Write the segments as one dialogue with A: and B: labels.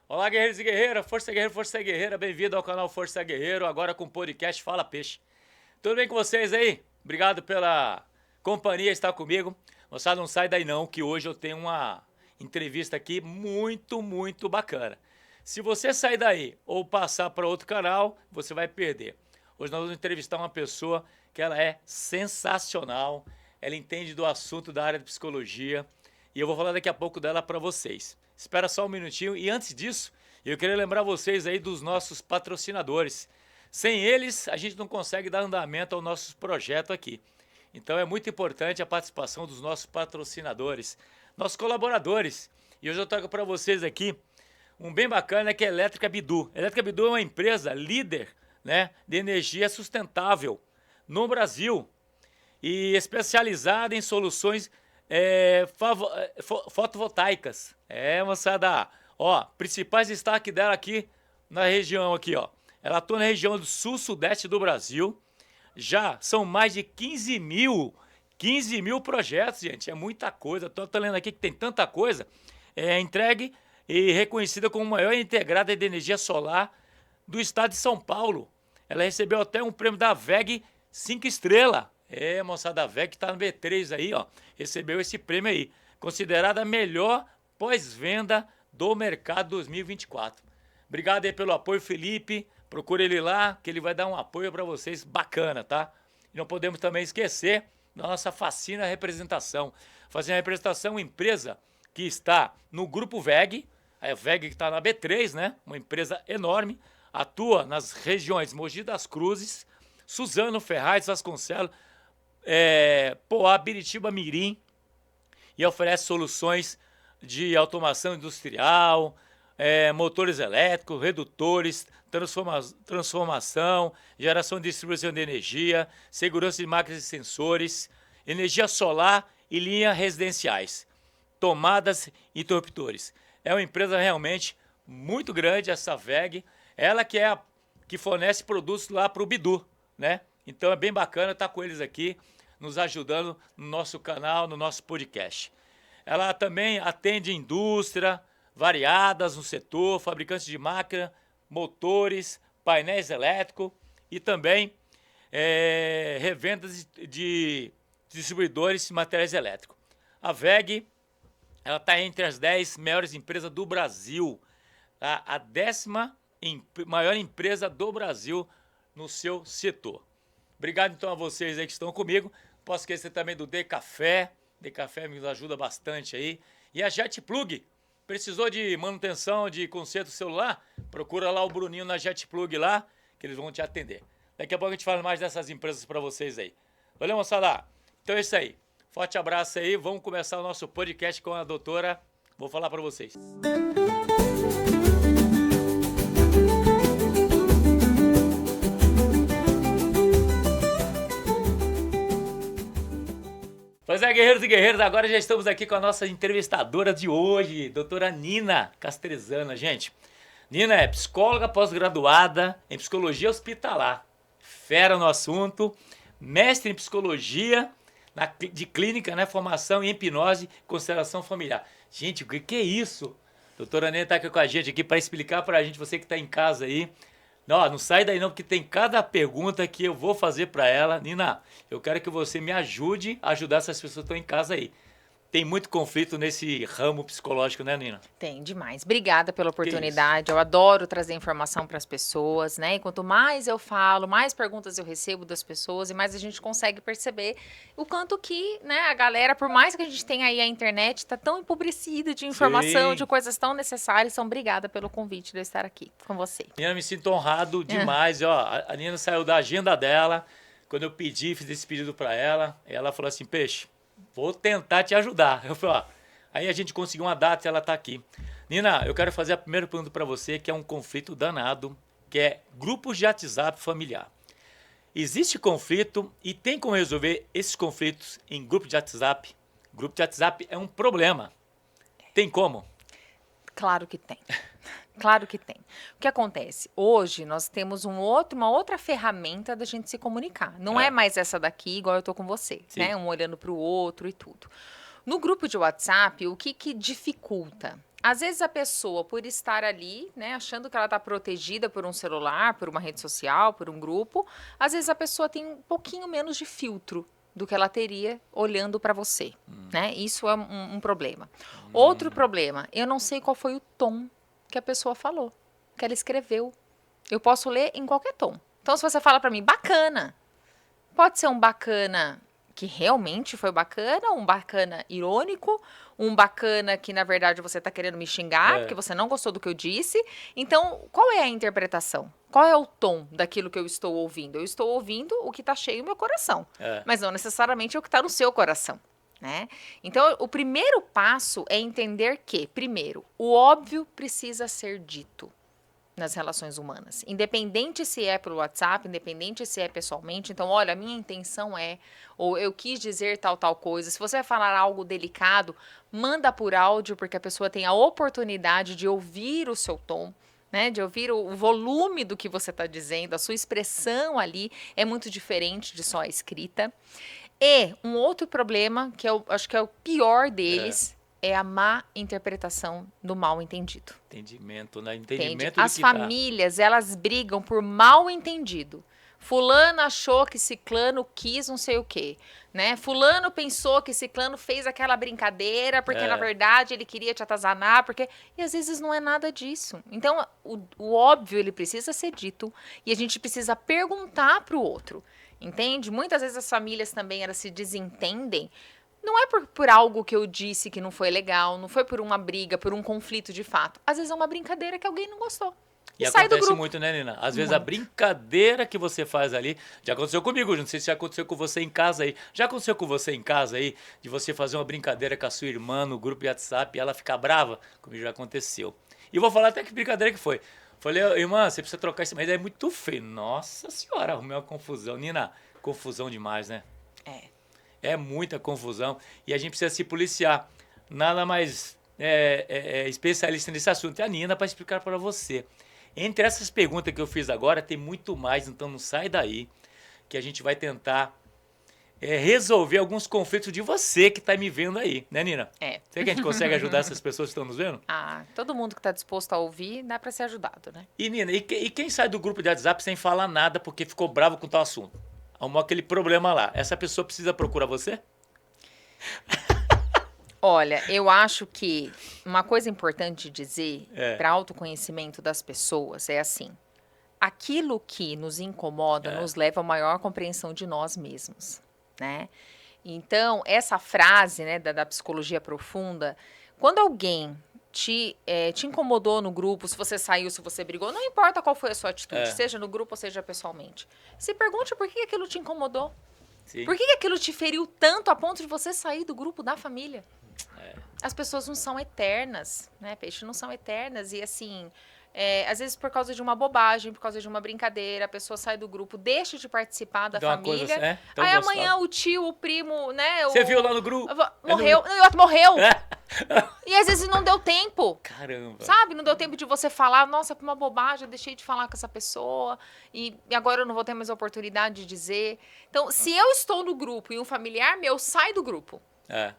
A: Olá, guerreiros e guerreiras, Força Guerreira, bem-vindo ao canal Força Guerreiro, agora com o podcast Fala Peixe. Tudo bem com vocês aí? Obrigado pela companhia, estar comigo. Moçada, não sai daí não, que hoje eu tenho uma entrevista aqui muito bacana. Se você sair daí ou passar para outro canal, você vai perder. Hoje nós vamos entrevistar uma pessoa que ela é sensacional, ela entende do assunto da área de psicologia e eu vou falar daqui a pouco dela para vocês. Espera só um minutinho e antes disso, eu queria lembrar vocês aí dos nossos patrocinadores. Sem eles, a gente não consegue dar andamento ao nosso projeto aqui. Então é muito importante a participação dos nossos patrocinadores, nossos colaboradores. E hoje eu trago para vocês aqui um bem bacana que é a Elétrica Bidu. A Elétrica Bidu é uma empresa líder, né, de energia sustentável no Brasil e especializada em soluções fotovoltaicas. Moçada, ó, principais destaques dela aqui na região aqui, ó. Ela atua na região do sul-sudeste do Brasil. Já são mais de 15 mil projetos, gente. É muita coisa. Tô lendo aqui que tem tanta coisa. É entregue e reconhecida como a maior integrada de energia solar do estado de São Paulo. Ela recebeu até um prêmio da WEG 5 estrelas. Moçada, a WEG que tá no B3 aí, ó. Recebeu esse prêmio aí. Considerada a melhor pós-venda do mercado 2024. Obrigado aí pelo apoio, Felipe. Procura ele lá, que ele vai dar um apoio para vocês bacana, tá? E não podemos também esquecer da nossa Facina Representação. Facina Representação é uma empresa que está no Grupo WEG, a WEG que está na B3, né? Uma empresa enorme, atua nas regiões Mogi das Cruzes, Suzano, Ferraz, Vasconcelos, Poá, Biritiba, Mirim, e oferece soluções de automação industrial, motores elétricos, redutores, transformação, geração e distribuição de energia, segurança de máquinas e sensores, energia solar e linhas residenciais, tomadas e interruptores. É uma empresa realmente muito grande, essa WEG, ela que é a que fornece produtos lá para o Bidu, né? Então é bem bacana estar com eles aqui, nos ajudando no nosso canal, no nosso podcast. Ela também atende indústria variadas no setor, fabricantes de máquina, motores, painéis elétricos e também revendas de distribuidores de materiais elétricos. A WEG ela está entre as 10 maiores empresas do Brasil, tá? A 10ª maior empresa do Brasil no seu setor. Obrigado então a vocês aí que estão comigo. Posso esquecer também do Decafé. Decafé me ajuda bastante aí. E a JetPlug. Precisou de manutenção, de conserto celular? Procura lá o Bruninho na JetPlug lá, que eles vão te atender. Daqui a pouco a gente fala mais dessas empresas para vocês aí. Valeu, moçada? Então é isso aí. Forte abraço aí. Vamos começar o nosso podcast com a doutora. Vou falar para vocês. Pois é, guerreiros e guerreiras, agora já estamos aqui com a nossa entrevistadora de hoje, doutora Nina Castrezana. Gente, Nina é psicóloga pós-graduada em psicologia hospitalar, fera no assunto, mestre em psicologia de clínica, né, formação em hipnose e constelação familiar. Gente, o que é isso? Doutora Nina está aqui com a gente aqui para explicar para a gente, você que está em casa aí. Não sai daí não, porque tem cada pergunta que eu vou fazer para ela. Nina, eu quero que você me ajude a ajudar essas pessoas que estão em casa aí. Tem muito conflito nesse ramo psicológico, né, Nina?
B: Tem demais. Obrigada pela oportunidade. Eu adoro trazer informação para as pessoas, né? E quanto mais eu falo, mais perguntas eu recebo das pessoas e mais a gente consegue perceber o quanto que, né, a galera, por mais que a gente tenha aí a internet, está tão empobrecida de informação, de coisas tão necessárias. Então, obrigada pelo convite de eu estar aqui com você.
A: Nina, me sinto honrado demais. Ó, a Nina saiu da agenda dela. Quando eu fiz esse pedido para ela, ela falou assim, Peixe, vou tentar te ajudar. Eu falei, ó, aí a gente conseguiu uma data e ela tá aqui. Nina, eu quero fazer a primeira pergunta para você, que é um conflito danado, que é grupos de WhatsApp familiar. Existe conflito e tem como resolver esses conflitos em grupo de WhatsApp? Grupo de WhatsApp é um problema. Tem como?
B: Claro que tem. Claro que tem. O que acontece? Hoje nós temos uma outra ferramenta da gente se comunicar. Não é mais essa daqui, igual eu tô com você, né? Um olhando para o outro e tudo. No grupo de WhatsApp, o que dificulta? Às vezes a pessoa, por estar ali, né, achando que ela está protegida por um celular, por uma rede social, por um grupo, às vezes a pessoa tem um pouquinho menos de filtro do que ela teria olhando para você, né? Isso é um problema. Outro problema, eu não sei qual foi o tom que a pessoa falou, que ela escreveu. Eu posso ler em qualquer tom. Então, se você fala para mim, bacana, pode ser um bacana que realmente foi bacana, um bacana irônico, um bacana que, na verdade, você está querendo me xingar, porque você não gostou do que eu disse. Então, qual é a interpretação? Qual é o tom daquilo que eu estou ouvindo? Eu estou ouvindo o que está cheio no meu coração, mas não necessariamente o que está no seu coração, né? Então, o primeiro passo é entender que, primeiro, o óbvio precisa ser dito nas relações humanas. Independente se é pelo WhatsApp, independente se é pessoalmente. Então, olha, a minha intenção é, ou eu quis dizer tal coisa. Se você vai falar algo delicado, manda por áudio, porque a pessoa tem a oportunidade de ouvir o seu tom, né? De ouvir o volume do que você está dizendo, a sua expressão ali é muito diferente de só a escrita. E um outro problema, que eu acho que é o pior deles, é a má interpretação do mal entendido.
A: Entendimento, né? Entendimento
B: As famílias, elas brigam por mal entendido. Fulano achou que ciclano quis não sei o quê, né? Fulano pensou que ciclano fez aquela brincadeira porque, na verdade, ele queria te atazanar, porque... E às vezes não é nada disso. Então, o óbvio, ele precisa ser dito e a gente precisa perguntar para o outro, entende? Muitas vezes as famílias também, elas se desentendem. Não é por algo que eu disse que não foi legal, não foi por uma briga, por um conflito de fato. Às vezes é uma brincadeira que alguém não gostou.
A: E
B: sai do
A: acontece
B: grupo.
A: muito, né, Nina? Às vezes a brincadeira que você faz ali, já aconteceu comigo, não sei se já aconteceu com você em casa aí. Já aconteceu com você em casa aí, de você fazer uma brincadeira com a sua irmã no grupo de WhatsApp e ela ficar brava? Comigo já aconteceu. E vou falar até que brincadeira que foi. Falei, irmã, você precisa trocar isso, mas é muito feio. Nossa senhora, arrumei uma confusão. Nina, confusão demais, né? É muita confusão e a gente precisa se policiar. Nada mais especialista nesse assunto é a Nina para explicar para você. Entre essas perguntas que eu fiz agora, tem muito mais, então não sai daí, que a gente vai tentar resolver alguns conflitos de você que está me vendo aí, né, Nina? Será que a gente consegue ajudar essas pessoas que estão nos vendo?
B: Todo mundo que está disposto a ouvir, dá para ser ajudado, né?
A: E, Nina, e quem sai do grupo de WhatsApp sem falar nada porque ficou bravo com tal assunto? Arrumou aquele problema lá. Essa pessoa precisa procurar você?
B: Olha, eu acho que uma coisa importante de dizer para autoconhecimento das pessoas é assim: aquilo que nos incomoda nos leva a maior compreensão de nós mesmos, né? Então, essa frase, né, da psicologia profunda, quando alguém te incomodou no grupo, se você saiu, se você brigou, não importa qual foi a sua atitude, seja no grupo ou seja pessoalmente. Se pergunte por que aquilo te incomodou. Sim. Por que aquilo te feriu tanto a ponto de você sair do grupo da família? As pessoas não são eternas, né, Peixe? Não são eternas e assim... às vezes por causa de uma bobagem, por causa de uma brincadeira, a pessoa sai do grupo, deixa de participar da família. Aí amanhã o tio, o primo, né?
A: Você viu lá no grupo?
B: Morreu. Morreu. E às vezes não deu tempo.
A: Caramba.
B: Sabe? Não deu tempo de você falar, nossa, por uma bobagem, eu deixei de falar com essa pessoa e agora eu não vou ter mais a oportunidade de dizer. Então, se eu estou no grupo e um familiar meu sai do grupo,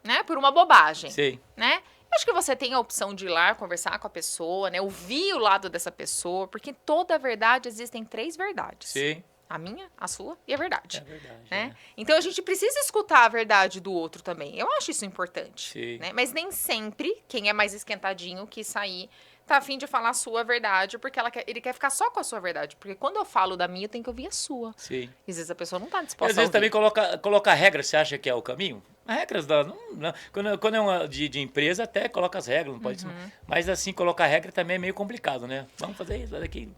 B: né? Por uma bobagem.
A: Sim.
B: Né? Acho que você tem a opção de ir lá conversar com a pessoa, né? Ouvir o lado dessa pessoa, porque toda verdade existem 3 verdades.
A: Sim.
B: A minha, a sua e a verdade.
A: É verdade.
B: Né? Então a gente precisa escutar a verdade do outro também. Eu acho isso importante.
A: Sim.
B: Né? Mas nem sempre quem é mais esquentadinho que sair tá a fim de falar a sua verdade, porque ele quer ficar só com a sua verdade. Porque quando eu falo da minha, eu tenho que ouvir a sua.
A: Sim.
B: E às vezes a pessoa não tá
A: E
B: disposta
A: às vezes
B: a ouvir.
A: também coloca regras, você acha que é o caminho? Regras quando é uma de empresa, até coloca as regras, não pode. Mas assim, colocar regra também é meio complicado, né? Vamos fazer isso, fazer aquilo.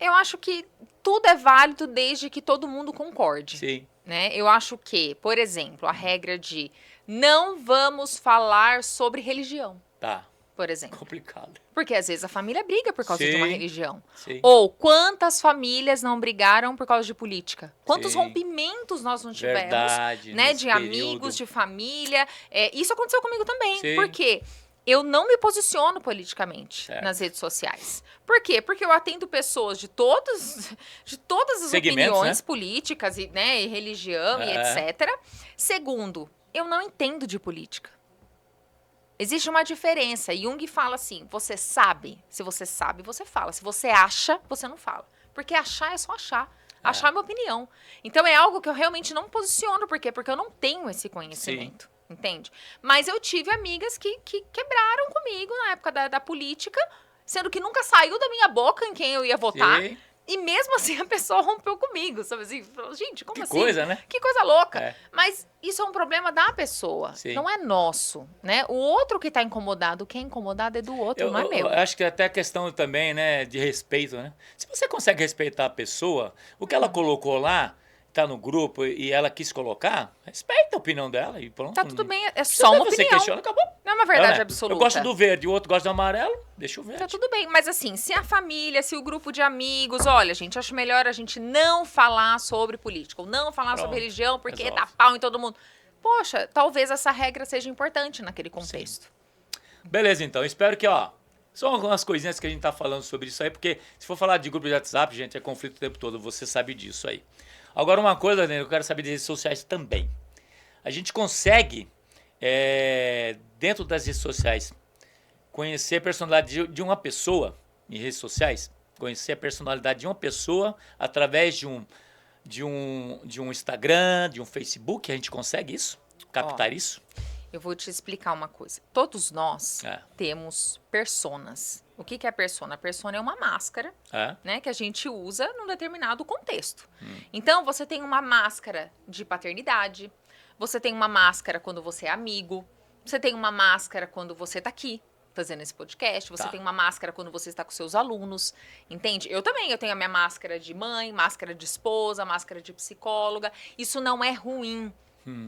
B: Eu acho que tudo é válido desde que todo mundo concorde.
A: Sim.
B: Né? Eu acho que, por exemplo, a regra de não vamos falar sobre religião.
A: Tá.
B: Por exemplo.
A: Complicado.
B: Porque às vezes a família briga por causa de uma religião.
A: Sim.
B: Ou quantas famílias não brigaram por causa de política? Quantos
A: Sim.
B: rompimentos nós não tivemos?
A: Verdade,
B: né?
A: nesse
B: De
A: período.
B: amigos, de família. Isso aconteceu comigo também.
A: Sim.
B: Por quê? Eu não me posiciono politicamente nas redes sociais. Por quê? Porque eu atendo pessoas de todas as opiniões políticas e religião e etc. Segundo, eu não entendo de política. Existe uma diferença. Jung fala assim, você sabe. Se você sabe, você fala. Se você acha, você não fala. Porque achar é só achar. Achar é minha opinião. Então é algo que eu realmente não posiciono. Por quê? Porque eu não tenho esse conhecimento. Sim. Entende? Mas eu tive amigas que quebraram comigo na época da política, sendo que nunca saiu da minha boca em quem eu ia votar. Sim. E mesmo assim a pessoa rompeu comigo, sabe assim? Gente, como assim? Que coisa, né? Que coisa louca. É. Mas isso é um problema da pessoa, Sim. não é nosso, né? O outro que tá incomodado, quem é incomodado é do outro, não é meu.
A: Eu acho que até a questão também, né, de respeito, né? Se você consegue respeitar a pessoa, o que ela colocou lá, tá no grupo e ela quis colocar, respeita a opinião dela e pronto.
B: Tá tudo bem, é só uma opinião. Você questiona,
A: acabou.
B: Não é uma verdade absoluta.
A: Eu gosto do verde, o outro gosta do amarelo, deixa o verde.
B: Tá tudo bem, mas assim, se a família, se o grupo de amigos, olha, gente, acho melhor a gente não falar sobre política, ou não falar sobre religião, porque dá pau em todo mundo. Poxa, talvez essa regra seja importante naquele contexto.
A: Sim. Beleza, então, espero que, são algumas coisinhas que a gente tá falando sobre isso aí, porque se for falar de grupo de WhatsApp, gente, é conflito o tempo todo, você sabe disso aí. Agora, uma coisa, né, eu quero saber de redes sociais também. A gente consegue, dentro das redes sociais, conhecer a personalidade de uma pessoa em redes sociais, conhecer a personalidade de uma pessoa através de um Instagram, de um Facebook, a gente consegue isso? Captar isso?
B: Eu vou te explicar uma coisa. Todos nós temos personas. O que é persona? A persona é uma máscara, né, que a gente usa num determinado contexto. Então, você tem uma máscara de paternidade, você tem uma máscara quando você é amigo, você tem uma máscara quando você tá aqui fazendo esse podcast, você tem uma máscara quando você está com seus alunos, entende? Eu também, eu tenho a minha máscara de mãe, máscara de esposa, máscara de psicóloga. Isso não é ruim.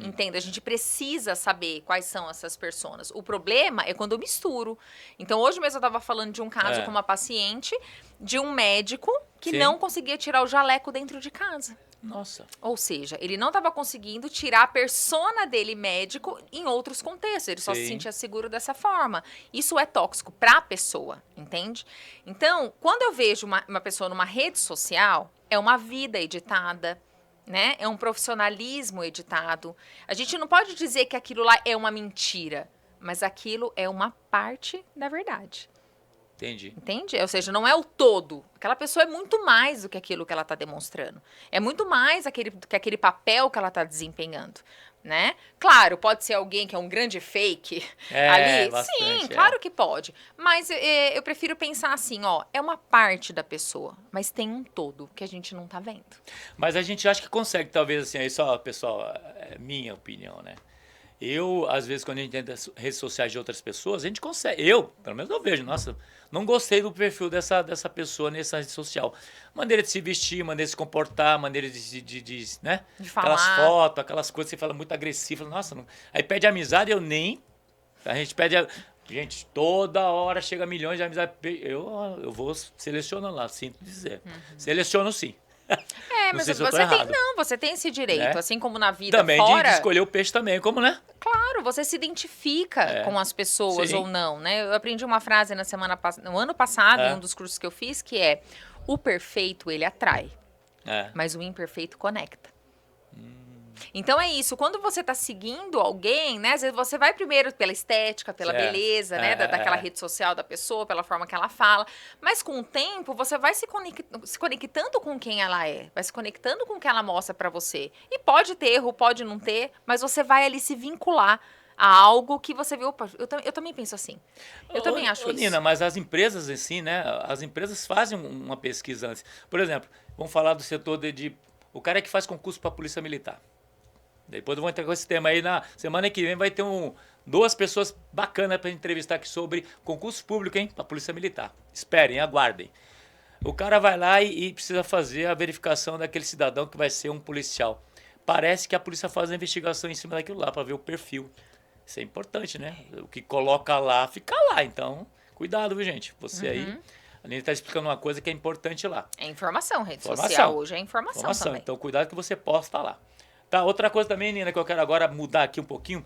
B: Entende? A gente precisa saber quais são essas personas. O problema é quando eu misturo. Então, hoje mesmo eu estava falando de um caso com uma paciente de um médico que não conseguia tirar o jaleco dentro de casa.
A: Nossa.
B: Ou seja, ele não estava conseguindo tirar a persona dele médico em outros contextos. Ele só se sentia seguro dessa forma. Isso é tóxico para a pessoa, entende? Então, quando eu vejo uma pessoa numa rede social, é uma vida editada, né? É um profissionalismo editado. A gente não pode dizer que aquilo lá é uma mentira, mas aquilo é uma parte da verdade.
A: Entendi.
B: Entende? Ou seja, não é o todo. Aquela pessoa é muito mais do que aquilo que ela está demonstrando. É muito mais que aquele papel que ela está desempenhando, né? Claro, pode ser alguém que é um grande fake ali.
A: Bastante,
B: sim, claro que pode. Mas eu prefiro pensar assim, é uma parte da pessoa, mas tem um todo que a gente não tá vendo.
A: Mas a gente acha que consegue, talvez, assim, aí só, pessoal, é minha opinião, né? Eu, às vezes, quando a gente entra nas redes sociais de outras pessoas, a gente consegue. Eu, pelo menos eu vejo, nossa, não gostei do perfil dessa pessoa nessa rede social. Maneira de se vestir, maneira de se comportar, maneira de né?
B: De falar.
A: Aquelas fotos, aquelas coisas que você fala muito agressiva. Nossa, não. Aí pede amizade, eu nem. A gente pede. Gente, toda hora chega milhões de amizades. Eu vou selecionando lá, sinto dizer. Seleciono sim.
B: Mas você tem esse direito, né? Assim como na vida
A: também
B: fora.
A: De escolher o peixe também, como, né?
B: Claro, você se identifica com as pessoas ou não, né? Eu aprendi uma frase no ano passado, em um dos cursos que eu fiz, que é: o perfeito, ele atrai, mas o imperfeito conecta. Então é isso, quando você tá seguindo alguém, né? Às vezes você vai primeiro pela estética, pela beleza, né? Daquela rede social da pessoa, pela forma que ela fala. Mas com o tempo, você vai se conectando com quem ela é. Vai se conectando com o que ela mostra pra você. E pode ter erro, pode não ter, mas você vai ali se vincular a algo que você viu. Eu também penso assim. Eu também acho isso.
A: Nina, mas as empresas assim, né? As empresas fazem uma pesquisa antes. Por exemplo, vamos falar do setor o cara que faz concurso pra Polícia Militar. Depois eu vou entrar com esse tema aí. Na semana que vem vai ter duas pessoas bacanas para entrevistar aqui sobre concurso público, hein? Para Polícia Militar. Esperem, aguardem. O cara vai lá e precisa fazer a verificação daquele cidadão que vai ser um policial. Parece que a polícia faz a investigação em cima daquilo lá para ver o perfil. Isso é importante, né? O que coloca lá, fica lá. Então, cuidado, viu, gente? Você aí... A Nina está explicando uma coisa que é importante lá.
B: É informação, rede social hoje é informação também.
A: Então, cuidado que você posta lá. Tá, outra coisa também, Nina, que eu quero agora mudar aqui um pouquinho,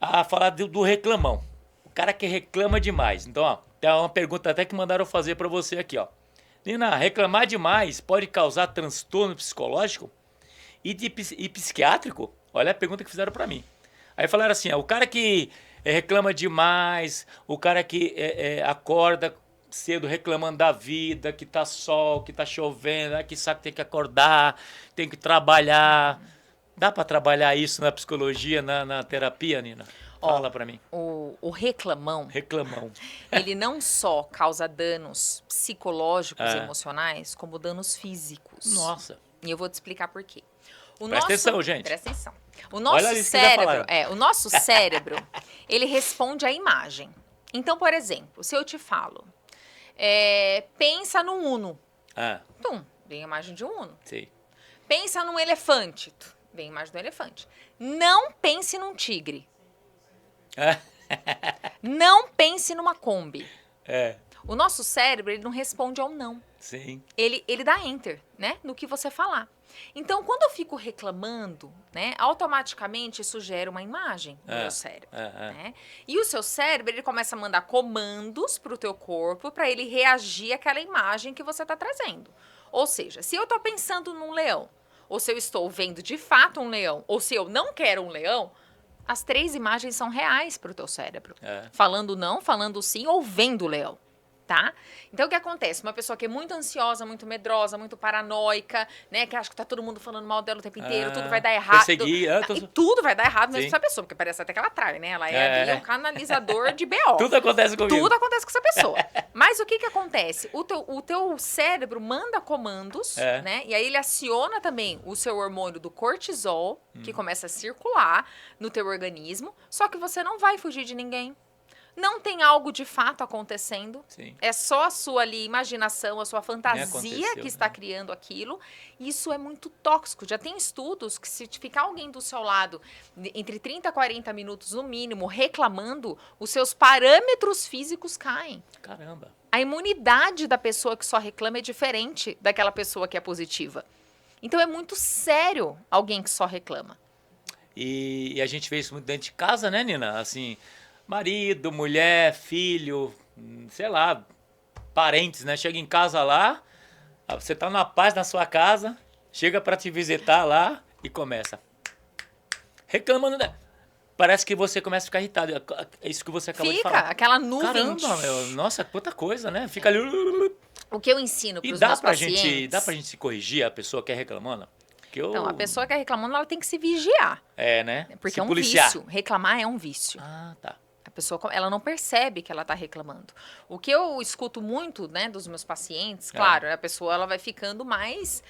A: a falar do reclamão. O cara que reclama demais. Então, tem uma pergunta até que mandaram fazer para você aqui, ó. Nina, reclamar demais pode causar transtorno psicológico e psiquiátrico? Olha a pergunta que fizeram para mim. Aí falaram assim, o cara que reclama demais, o cara que acorda cedo reclamando da vida, que tá sol, que tá chovendo, que sabe que tem que acordar, tem que trabalhar. Dá para trabalhar isso na psicologia, na terapia, Nina? Fala para mim.
B: O reclamão,
A: Reclamão.
B: ele não só causa danos psicológicos e emocionais, como danos físicos.
A: Nossa.
B: E eu vou te explicar por quê.
A: Presta atenção, gente.
B: Presta atenção. O
A: Olha
B: nosso
A: ali isso que eu ia
B: cérebro,
A: falar.
B: o nosso cérebro, ele responde à imagem. Então, por exemplo, se eu te falo, pensa num Uno. Tum, vem a imagem de um Uno.
A: Sim.
B: Pensa num elefante. Vem a imagem do elefante. Não pense num tigre. Não pense numa Kombi. O nosso cérebro, ele não responde ao não.
A: Sim.
B: Ele dá enter, né? No que você falar. Então, quando eu fico reclamando, né? Automaticamente isso gera uma imagem no meu cérebro. Né? E o seu cérebro, ele começa a mandar comandos pro teu corpo para ele reagir àquela imagem que você tá trazendo. Ou seja, se eu tô pensando num leão, ou se eu estou vendo de fato um leão, ou se eu não quero um leão, as 3 imagens são reais para o teu cérebro. Falando não, falando sim ou vendo o leão, tá? Então, o que acontece? Uma pessoa que é muito ansiosa, muito medrosa, muito paranoica, né? Que acha que tá todo mundo falando mal dela o tempo inteiro, tudo vai dar errado.
A: Perseguir.
B: E tudo vai dar errado mesmo
A: Sim.
B: pra essa pessoa, porque parece até que ela trai, né? Ela ali um canalizador de BO.
A: Tudo acontece comigo.
B: Tudo acontece com essa pessoa. Mas o que acontece? O teu cérebro manda comandos, né? E aí ele aciona também o seu hormônio do cortisol, que começa a circular no teu organismo, só que você não vai fugir de ninguém. Não tem algo de fato acontecendo.
A: Sim.
B: É só a sua ali imaginação, a sua fantasia que está
A: né?
B: criando aquilo. Isso é muito tóxico. Já tem estudos que se ficar alguém do seu lado entre 30 a 40 minutos no mínimo reclamando, os seus parâmetros físicos caem.
A: Caramba.
B: A imunidade da pessoa que só reclama é diferente daquela pessoa que é positiva. Então é muito sério alguém que só reclama.
A: E a gente vê isso muito dentro de casa, né, Nina? Assim, marido, mulher, filho, sei lá, parentes, né? Chega em casa lá, você tá na paz na sua casa, chega para te visitar lá e começa reclamando, né? Parece que você começa a ficar irritado. É isso que você acabou de falar.
B: Fica aquela nuvem.
A: Caramba, nossa, quanta coisa, né? Fica ali.
B: O que eu ensino para
A: E
B: os
A: dá
B: meus
A: pra
B: pacientes...
A: gente, dá pra gente se corrigir a pessoa que é reclamando?
B: Então, a pessoa que é reclamando, ela tem que se vigiar.
A: Né?
B: Porque
A: se
B: é um
A: policiar.
B: vício. Reclamar é um vício.
A: Ah, tá.
B: A pessoa, ela não percebe que ela está reclamando. O que eu escuto muito, né, dos meus pacientes, claro, a pessoa ela vai ficando mais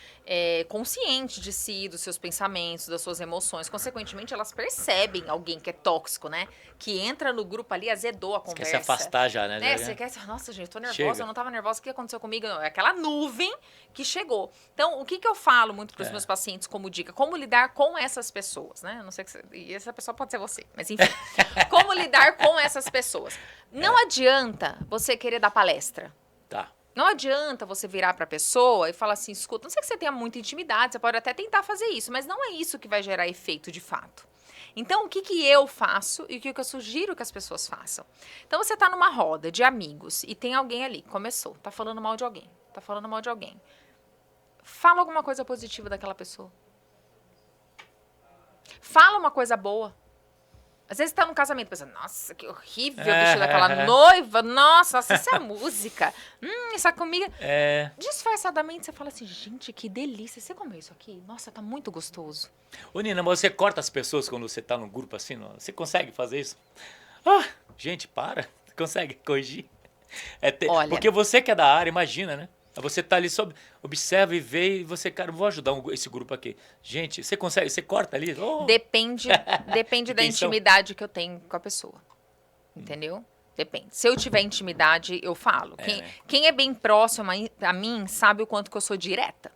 B: consciente de si, dos seus pensamentos, das suas emoções. Consequentemente, elas percebem alguém que é tóxico, né? Que entra no grupo ali, azedou a
A: Você
B: conversa.
A: quer se afastar já, né?
B: Você quer... Nossa, gente, tô nervosa,
A: Chega.
B: eu não tava nervosa, o que aconteceu comigo? Não, é aquela nuvem que chegou. Então, o que eu falo muito para os meus pacientes como dica? Como lidar com essas pessoas, né? Eu não sei e essa pessoa pode ser você, mas enfim. Como lidar com essas pessoas? Não adianta você querer dar palestra.
A: Tá.
B: Não adianta você virar para a pessoa e falar assim, escuta, não sei que você tenha muita intimidade, você pode até tentar fazer isso, mas não é isso que vai gerar efeito de fato. Então, o que eu faço e o que eu sugiro que as pessoas façam? Então, você tá numa roda de amigos e tem alguém ali, começou, tá falando mal de alguém, tá falando mal de alguém. Fala alguma coisa positiva daquela pessoa. Fala uma coisa boa. Às vezes você tá num casamento pensando, nossa, que horrível o vestido daquela noiva, nossa, isso é música. Essa comida. Disfarçadamente você fala assim, gente, que delícia, você comeu isso aqui? Nossa, tá muito gostoso.
A: Ô, Nina, mas você corta as pessoas quando você tá num grupo assim? Não? Você consegue fazer isso? Gente, para. Você consegue corrigir?
B: Olha,
A: porque você que é da área, imagina, né? Você tá ali, observa e vê e você, cara, vou ajudar esse grupo aqui. Gente, você consegue, você corta ali?
B: Depende da intimidade que eu tenho com a pessoa. Entendeu? Depende. Se eu tiver intimidade, eu falo. Quem é bem próximo a mim sabe o quanto que eu sou direta.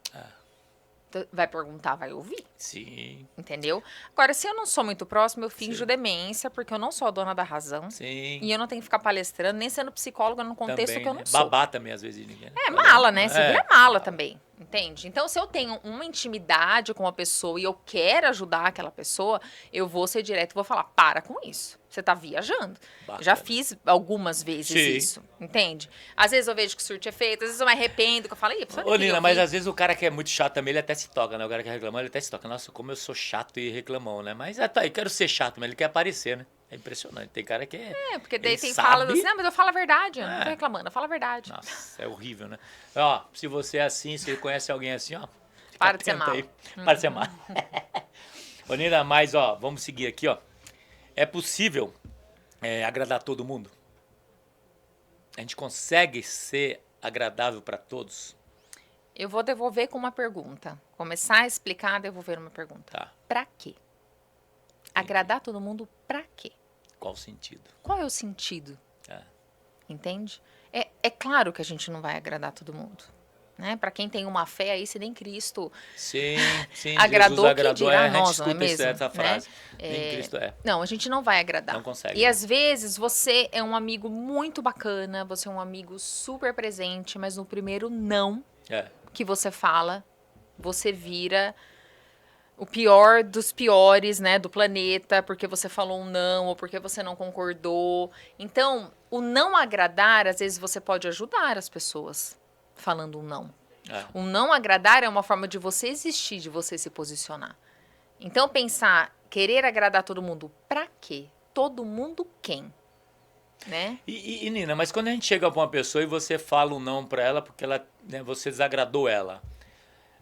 B: Vai perguntar, vai ouvir.
A: Sim.
B: Entendeu? Agora, se eu não sou muito próximo, eu finjo demência, porque eu não sou a dona da razão.
A: Sim.
B: E eu não tenho que ficar palestrando, nem sendo psicóloga num contexto
A: também,
B: que eu não
A: né?
B: sou.
A: Babá também, às vezes, ninguém.
B: Mala, né? Você vira mala também. Entende? Então, se eu tenho uma intimidade com uma pessoa e eu quero ajudar aquela pessoa, eu vou ser direto e vou falar, para com isso. Você tá viajando.
A: Bacana.
B: Já fiz algumas vezes
A: Sim.
B: isso, entende? Às vezes eu vejo que surte efeito, às vezes eu me arrependo, que eu falo,
A: Ô, Nina, mas às vezes o cara que é muito chato também, ele até se toca, né? O cara que reclamou, ele até se toca. Nossa, como eu sou chato e reclamão, né? Mas tá, eu quero ser chato, mas ele quer aparecer, né? É impressionante. Tem cara que
B: Porque daí
A: ele
B: tem
A: sabe.
B: fala assim, não, mas eu falo a verdade, eu não
A: É.
B: tô reclamando, eu falo a verdade.
A: Nossa, é horrível, né? Ó, se você é assim, se conhece alguém assim, ó, fica
B: Para de ser
A: atento
B: mal.
A: aí. Para de ser mal. Ô, Nina, mas, ó, vamos seguir aqui, ó. É possível agradar todo mundo? A gente consegue ser agradável para todos?
B: Eu vou devolver com uma pergunta. Começar a explicar, devolver uma pergunta.
A: Tá.
B: Pra quê? Agradar todo mundo pra quê?
A: Qual o sentido?
B: Qual é o sentido?
A: É.
B: Entende? É claro que a gente não vai agradar todo mundo. Né? Para quem tem uma fé aí, se nem Cristo
A: Sim,
B: agradou,
A: Jesus
B: que
A: agradou.
B: dirá
A: A gente
B: nós, não é
A: escuta
B: mesmo?
A: essa frase. Nem
B: É,
A: Cristo é.
B: Não, a gente não vai agradar.
A: Não consegue.
B: E às vezes você é um amigo muito bacana, você é um amigo super presente, mas no primeiro não
A: É.
B: que você fala, você vira o pior dos piores, né, do planeta, porque você falou um não ou porque você não concordou. Então, o não agradar, às vezes você pode ajudar as pessoas falando um não.
A: É.
B: O não agradar é uma forma de você existir, de você se posicionar. Então, pensar, querer agradar todo mundo, pra quê? Todo mundo quem? Né?
A: E, Nina, mas quando a gente chega pra uma pessoa e você fala um não pra ela porque ela, né, você desagradou ela,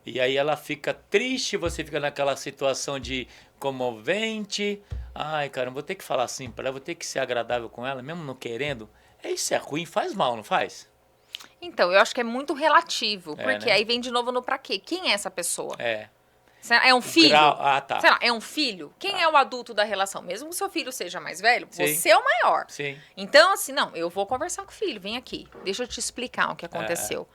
A: e aí ela fica triste, você fica naquela situação de comovente, ai, cara, eu vou ter que falar assim pra ela, vou ter que ser agradável com ela, mesmo não querendo. Isso é ruim, faz mal, não faz?
B: Então, eu acho que é muito relativo, porque
A: né?
B: aí vem de novo no pra quê? Quem é essa pessoa?
A: É.
B: É um filho?
A: Tá.
B: Sei lá, é um filho? Quem é o adulto da relação? Mesmo que o seu filho seja mais velho,
A: Sim.
B: você é o maior.
A: Sim.
B: Então, assim, não, eu vou conversar com o filho, vem aqui, deixa eu te explicar o que aconteceu.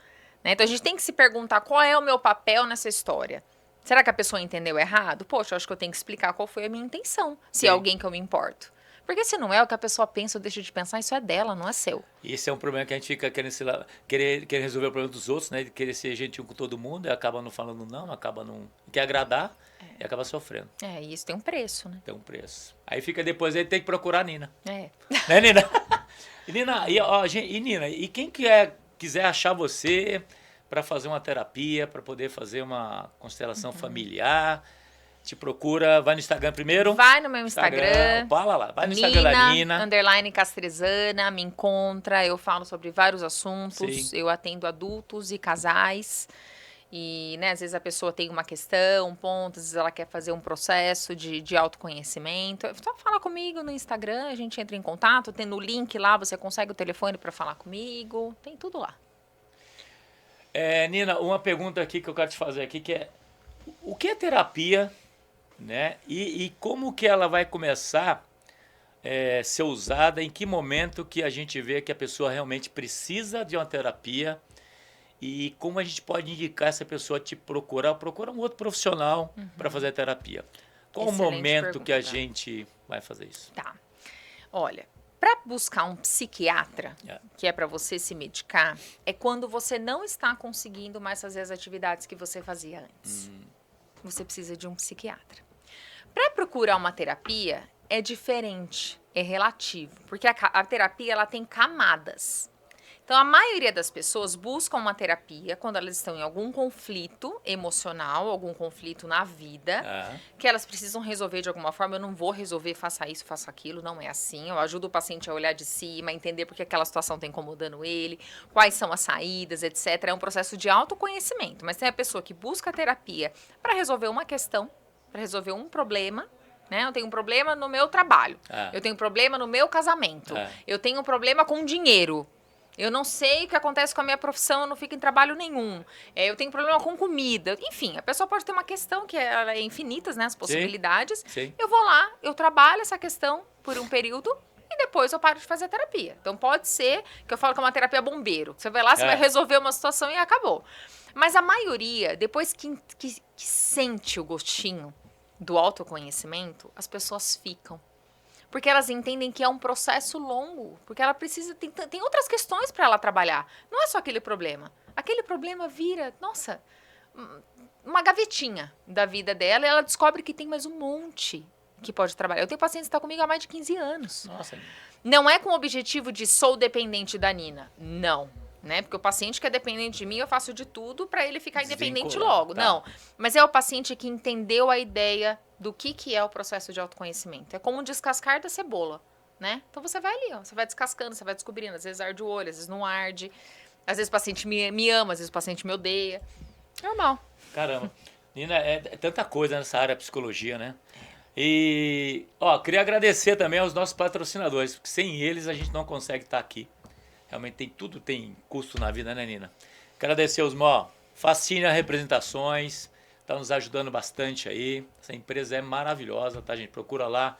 B: Né? Então, a gente tem que se perguntar qual é o meu papel nessa história. Será que a pessoa entendeu errado? Poxa, eu acho que eu tenho que explicar qual foi a minha intenção, se é alguém que eu me importo. Porque se não é o que a pessoa pensa ou deixa de pensar, isso é dela, não é seu.
A: E esse é um problema que a gente fica querendo resolver o problema dos outros, né? De querer ser gentil com todo mundo, e acaba não falando não, acaba não quer agradar e acaba sofrendo.
B: E isso tem um preço, né?
A: Tem um preço. Aí fica depois, ele tem que procurar a Nina.
B: É.
A: Né, Nina? E, Nina, Nina, e quem quiser achar você para fazer uma terapia, para poder fazer uma constelação familiar, te procura, vai no Instagram primeiro.
B: Vai no meu Instagram.
A: Fala lá, vai no Instagram da Nina.
B: _Castrezana, me encontra. Eu falo sobre vários assuntos.
A: Sim.
B: Eu atendo adultos e casais. E, né, às vezes a pessoa tem uma questão, um ponto, às vezes ela quer fazer um processo de autoconhecimento. Só fala comigo no Instagram, a gente entra em contato. Tem no link lá, você consegue o telefone para falar comigo. Tem tudo lá.
A: Nina, uma pergunta aqui que eu quero te fazer aqui, que é o que é terapia, né? E como que ela vai começar a ser usada, em que momento que a gente vê que a pessoa realmente precisa de uma terapia e como a gente pode indicar essa pessoa te procurar um outro profissional para fazer a terapia. Qual o momento que a gente vai fazer isso?
B: Tá. Olha, para buscar um psiquiatra, que é para você se medicar, é quando você não está conseguindo mais fazer as atividades que você fazia antes. Você precisa de um psiquiatra. Para procurar uma terapia, é diferente, é relativo, porque a terapia ela tem camadas. Então, a maioria das pessoas buscam uma terapia quando elas estão em algum conflito emocional, algum conflito na vida, que elas precisam resolver de alguma forma. Eu não vou resolver, faça isso, faça aquilo, não é assim. Eu ajudo o paciente a olhar de cima, a entender por que aquela situação está incomodando ele, quais são as saídas, etc. É um processo de autoconhecimento. Mas tem a pessoa que busca a terapia para resolver uma questão, para resolver um problema. Né? Eu tenho um problema no meu trabalho, eu tenho um problema no meu casamento, eu tenho um problema com dinheiro. Eu não sei o que acontece com a minha profissão, eu não fico em trabalho nenhum. Eu tenho problema com comida. Enfim, a pessoa pode ter uma questão que é infinitas, né? As possibilidades.
A: Sim.
B: Eu vou lá, eu trabalho essa questão por um período e depois eu paro de fazer terapia. Então pode ser que eu falo que é uma terapia bombeiro. Você vai lá, você vai resolver uma situação e acabou. Mas a maioria, depois que sente o gostinho do autoconhecimento, as pessoas ficam. Porque elas entendem que é um processo longo. Porque ela precisa... Tem outras questões para ela trabalhar. Não é só aquele problema. Aquele problema vira, nossa, uma gavetinha da vida dela. E ela descobre que tem mais um monte que pode trabalhar. Eu tenho paciente que está comigo há mais de 15 anos.
A: Nossa.
B: Não é com o objetivo de sou dependente da Nina. Não. né? Porque o paciente que é dependente de mim, eu faço de tudo para ele ficar independente
A: Desvincular,
B: logo.
A: tá.
B: Não, mas é o paciente que entendeu a ideia do que é o processo de autoconhecimento. É como um descascar da cebola, né? Então você vai ali, ó, você vai descascando, você vai descobrindo. Às vezes arde o olho, às vezes não arde. Às vezes o paciente me ama, às vezes o paciente me odeia. Normal.
A: Caramba. Nina, é tanta coisa nessa área da psicologia, né? E, ó, queria agradecer também aos nossos patrocinadores, porque sem eles a gente não consegue estar aqui. Realmente tudo tem custo na vida, né, Nina? Quero agradecer os Fascina Representações, tá nos ajudando bastante aí. Essa empresa é maravilhosa, tá, gente? Procura lá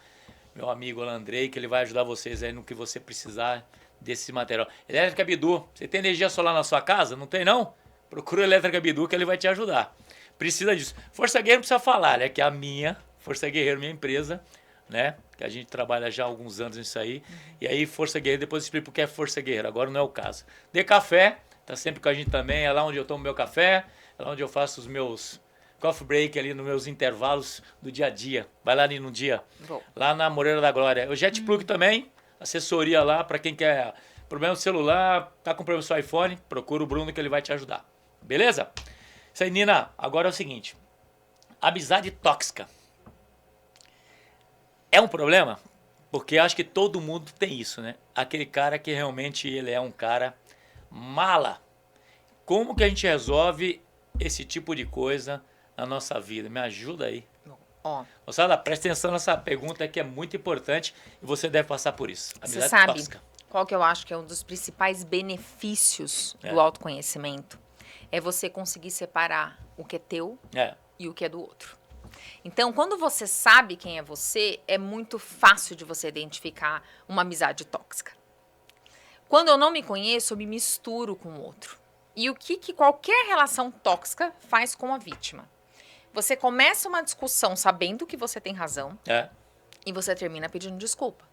A: meu amigo Andrei, que ele vai ajudar vocês aí no que você precisar desse material. Elétrica Bidu, você tem energia solar na sua casa? Não tem, não? Procura a Elétrica Bidu que ele vai te ajudar. Precisa disso. Força Guerreiro não precisa falar, né? Que é a minha, Força Guerreiro, minha empresa, né? Que a gente trabalha já há alguns anos nisso aí. E aí, Força Guerreiro, depois eu explico o que é Força Guerreiro. Agora não é o caso. De Café, tá sempre com a gente também. É lá onde eu tomo meu café, é lá onde eu faço os meus coffee break ali nos meus intervalos do dia a dia. Vai lá ali no dia.
B: Bom.
A: Lá na Moreira da Glória. O JetPlug também, assessoria lá para quem quer problema no celular, tá com problema no seu iPhone, procura o Bruno que ele vai te ajudar. Beleza? Isso aí, Nina. Agora é o seguinte. Amizade tóxica. É um problema? Porque eu acho que todo mundo tem isso, né? Aquele cara que realmente ele é um cara mala. Como que a gente resolve esse tipo de coisa na nossa vida? Me ajuda aí.
B: Ó,
A: Moçada, presta atenção nessa pergunta que é muito importante e você deve passar por isso.
B: você sabe qual que eu acho que é um dos principais benefícios do autoconhecimento? É você conseguir separar o que é teu e o que é do outro. Então, quando você sabe quem é você, é muito fácil de você identificar uma amizade tóxica. Quando eu não me conheço, eu me misturo com o outro. E o que qualquer relação tóxica faz com a vítima? Você começa uma discussão sabendo que você tem razão e você termina pedindo desculpa.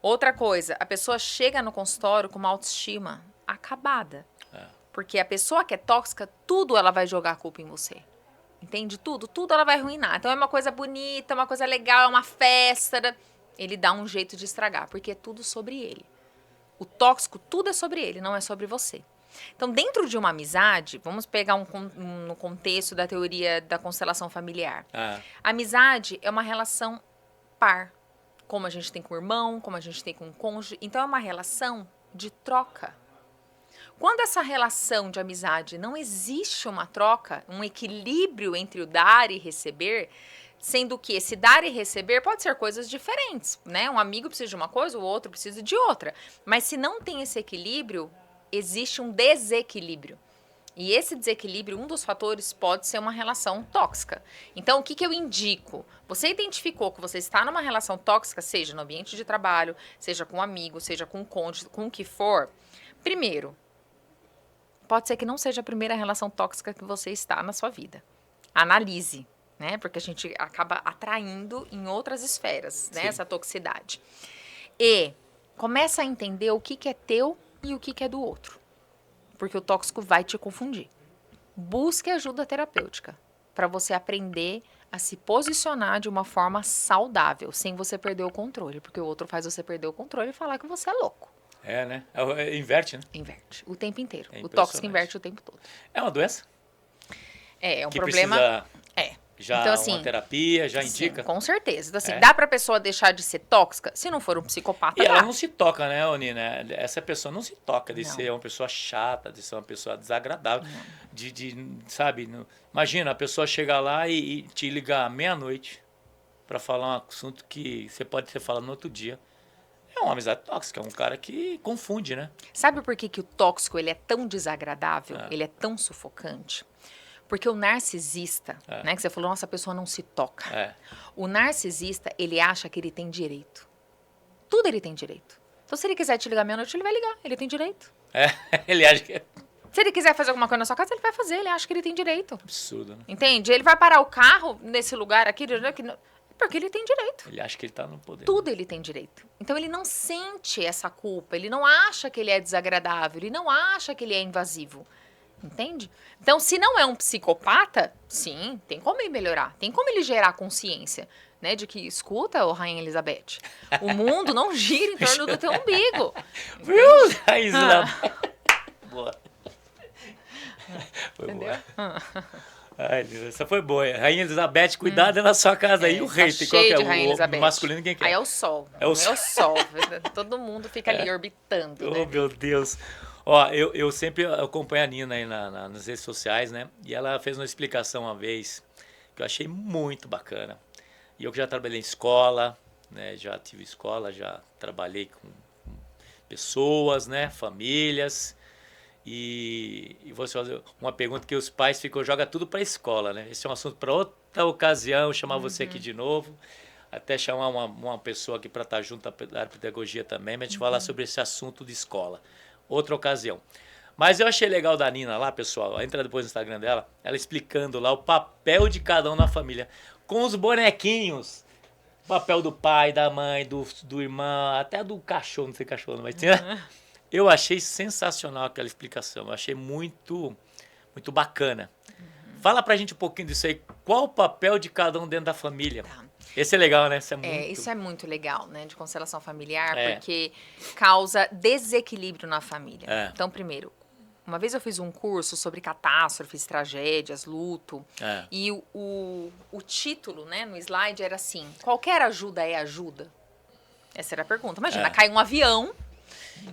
B: Outra coisa, a pessoa chega no consultório com uma autoestima acabada. Porque a pessoa que é tóxica, tudo ela vai jogar a culpa em você. Entende? Tudo ela vai arruinar. Então é uma coisa bonita, uma coisa legal, é uma festa. Ele dá um jeito de estragar, porque é tudo sobre ele. O tóxico, tudo é sobre ele, não é sobre você. Então, dentro de uma amizade, vamos pegar no contexto da teoria da constelação familiar. A amizade é uma relação par, como a gente tem com o irmão, como a gente tem com o cônjuge. Então, é uma relação de troca. Quando essa relação de amizade não existe uma troca, um equilíbrio entre o dar e receber, sendo que esse dar e receber pode ser coisas diferentes, né? Um amigo precisa de uma coisa, o outro precisa de outra. Mas se não tem esse equilíbrio, existe um desequilíbrio. E esse desequilíbrio, um dos fatores pode ser uma relação tóxica. Então, o que eu indico? Você identificou que você está numa relação tóxica, seja no ambiente de trabalho, seja com um amigo, seja com um cônjuge, com o que for. Primeiro, pode ser que não seja a primeira relação tóxica que você está na sua vida. Analise, né? Porque a gente acaba atraindo em outras esferas, né? Essa toxicidade. E começa a entender o que é teu e o que é do outro. Porque o tóxico vai te confundir. Busque ajuda terapêutica para você aprender a se posicionar de uma forma saudável, sem você perder o controle. Porque o outro faz você perder o controle e falar que você é louco.
A: É, né? Inverte, né?
B: Inverte. O tempo inteiro.
A: É
B: o tóxico inverte o tempo todo.
A: É uma doença?
B: É um
A: que
B: problema.
A: Precisa já
B: então, assim,
A: uma terapia, já indica?
B: Com certeza. Então, assim, dá pra pessoa deixar de ser tóxica? Se não for um psicopata,
A: E ela não se toca, né, Nina? Essa pessoa não se toca de
B: Não.
A: ser uma pessoa chata, de ser uma pessoa desagradável. Sabe? Imagina, a pessoa chegar lá e te ligar meia-noite pra falar um assunto que você pode ter falado no outro dia. É uma amizade tóxica, é um cara que confunde, né?
B: Sabe por que o tóxico ele é tão desagradável? Ele é tão sufocante? Porque o narcisista, né, que você falou, nossa, a pessoa não se toca. O narcisista, ele acha que ele tem direito. Tudo ele tem direito. Então, se ele quiser te ligar meia-noite, ele vai ligar. Ele tem direito.
A: Ele acha que é
B: Se ele quiser fazer alguma coisa na sua casa, ele vai fazer. Ele acha que ele tem direito.
A: absurdo, né?
B: Entende? Ele vai parar o carro nesse lugar aqui, porque ele tem direito.
A: Ele acha que ele tá no poder.
B: Tudo ele tem direito. Então, ele não sente essa culpa. Ele não acha que ele é desagradável. Ele não acha que ele é invasivo. Entende? Então, se não é um psicopata, sim, tem como ele melhorar. Tem como ele gerar consciência, né? De que, escuta, ô Rainha Elizabeth, o mundo não gira em torno do teu umbigo.
A: Viu? Raiz lá. boa. Foi
B: Entendeu?
A: boa. Ai, essa foi boa. Rainha Elizabeth, cuidado na sua casa aí. O rei
B: Tá
A: tem
B: cheio
A: qual que
B: de Rainha
A: é o
B: Elizabeth.
A: masculino, quem que é?
B: Aí é o sol.
A: É o
B: É o sol. Todo mundo fica ali orbitando,
A: Oh,
B: né?
A: meu Deus. Ó, eu sempre acompanho a Nina aí nas redes sociais, né? E ela fez uma explicação uma vez que eu achei muito bacana. E eu que já trabalhei em escola, né? Já tive escola, já trabalhei com pessoas, né? Famílias. E você fazer uma pergunta que os pais joga tudo para a escola, né? Esse é um assunto para outra ocasião, chamar você aqui de novo. Até chamar uma pessoa aqui para estar junto da pedagogia também, mas a gente falar sobre esse assunto de escola. Outra ocasião. Mas eu achei legal da Nina lá, pessoal. Entra depois no Instagram dela, ela explicando lá o papel de cada um na família. Com os bonequinhos. O papel do pai, da mãe, do irmão, até do cachorro, não sei cachorro, mas tinha. Eu achei sensacional aquela explicação. Eu achei muito, muito bacana. Fala pra gente um pouquinho disso aí. Qual o papel de cada um dentro da família?
B: Tá.
A: Esse é legal, né?
B: Isso é muito legal, né? De constelação familiar,
A: É.
B: porque causa desequilíbrio na família.
A: É.
B: Então, primeiro, uma vez eu fiz um curso sobre catástrofes, tragédias, luto.
A: É.
B: E o título, né, no slide era assim: qualquer ajuda é ajuda? Essa era a pergunta. Imagina, cai um avião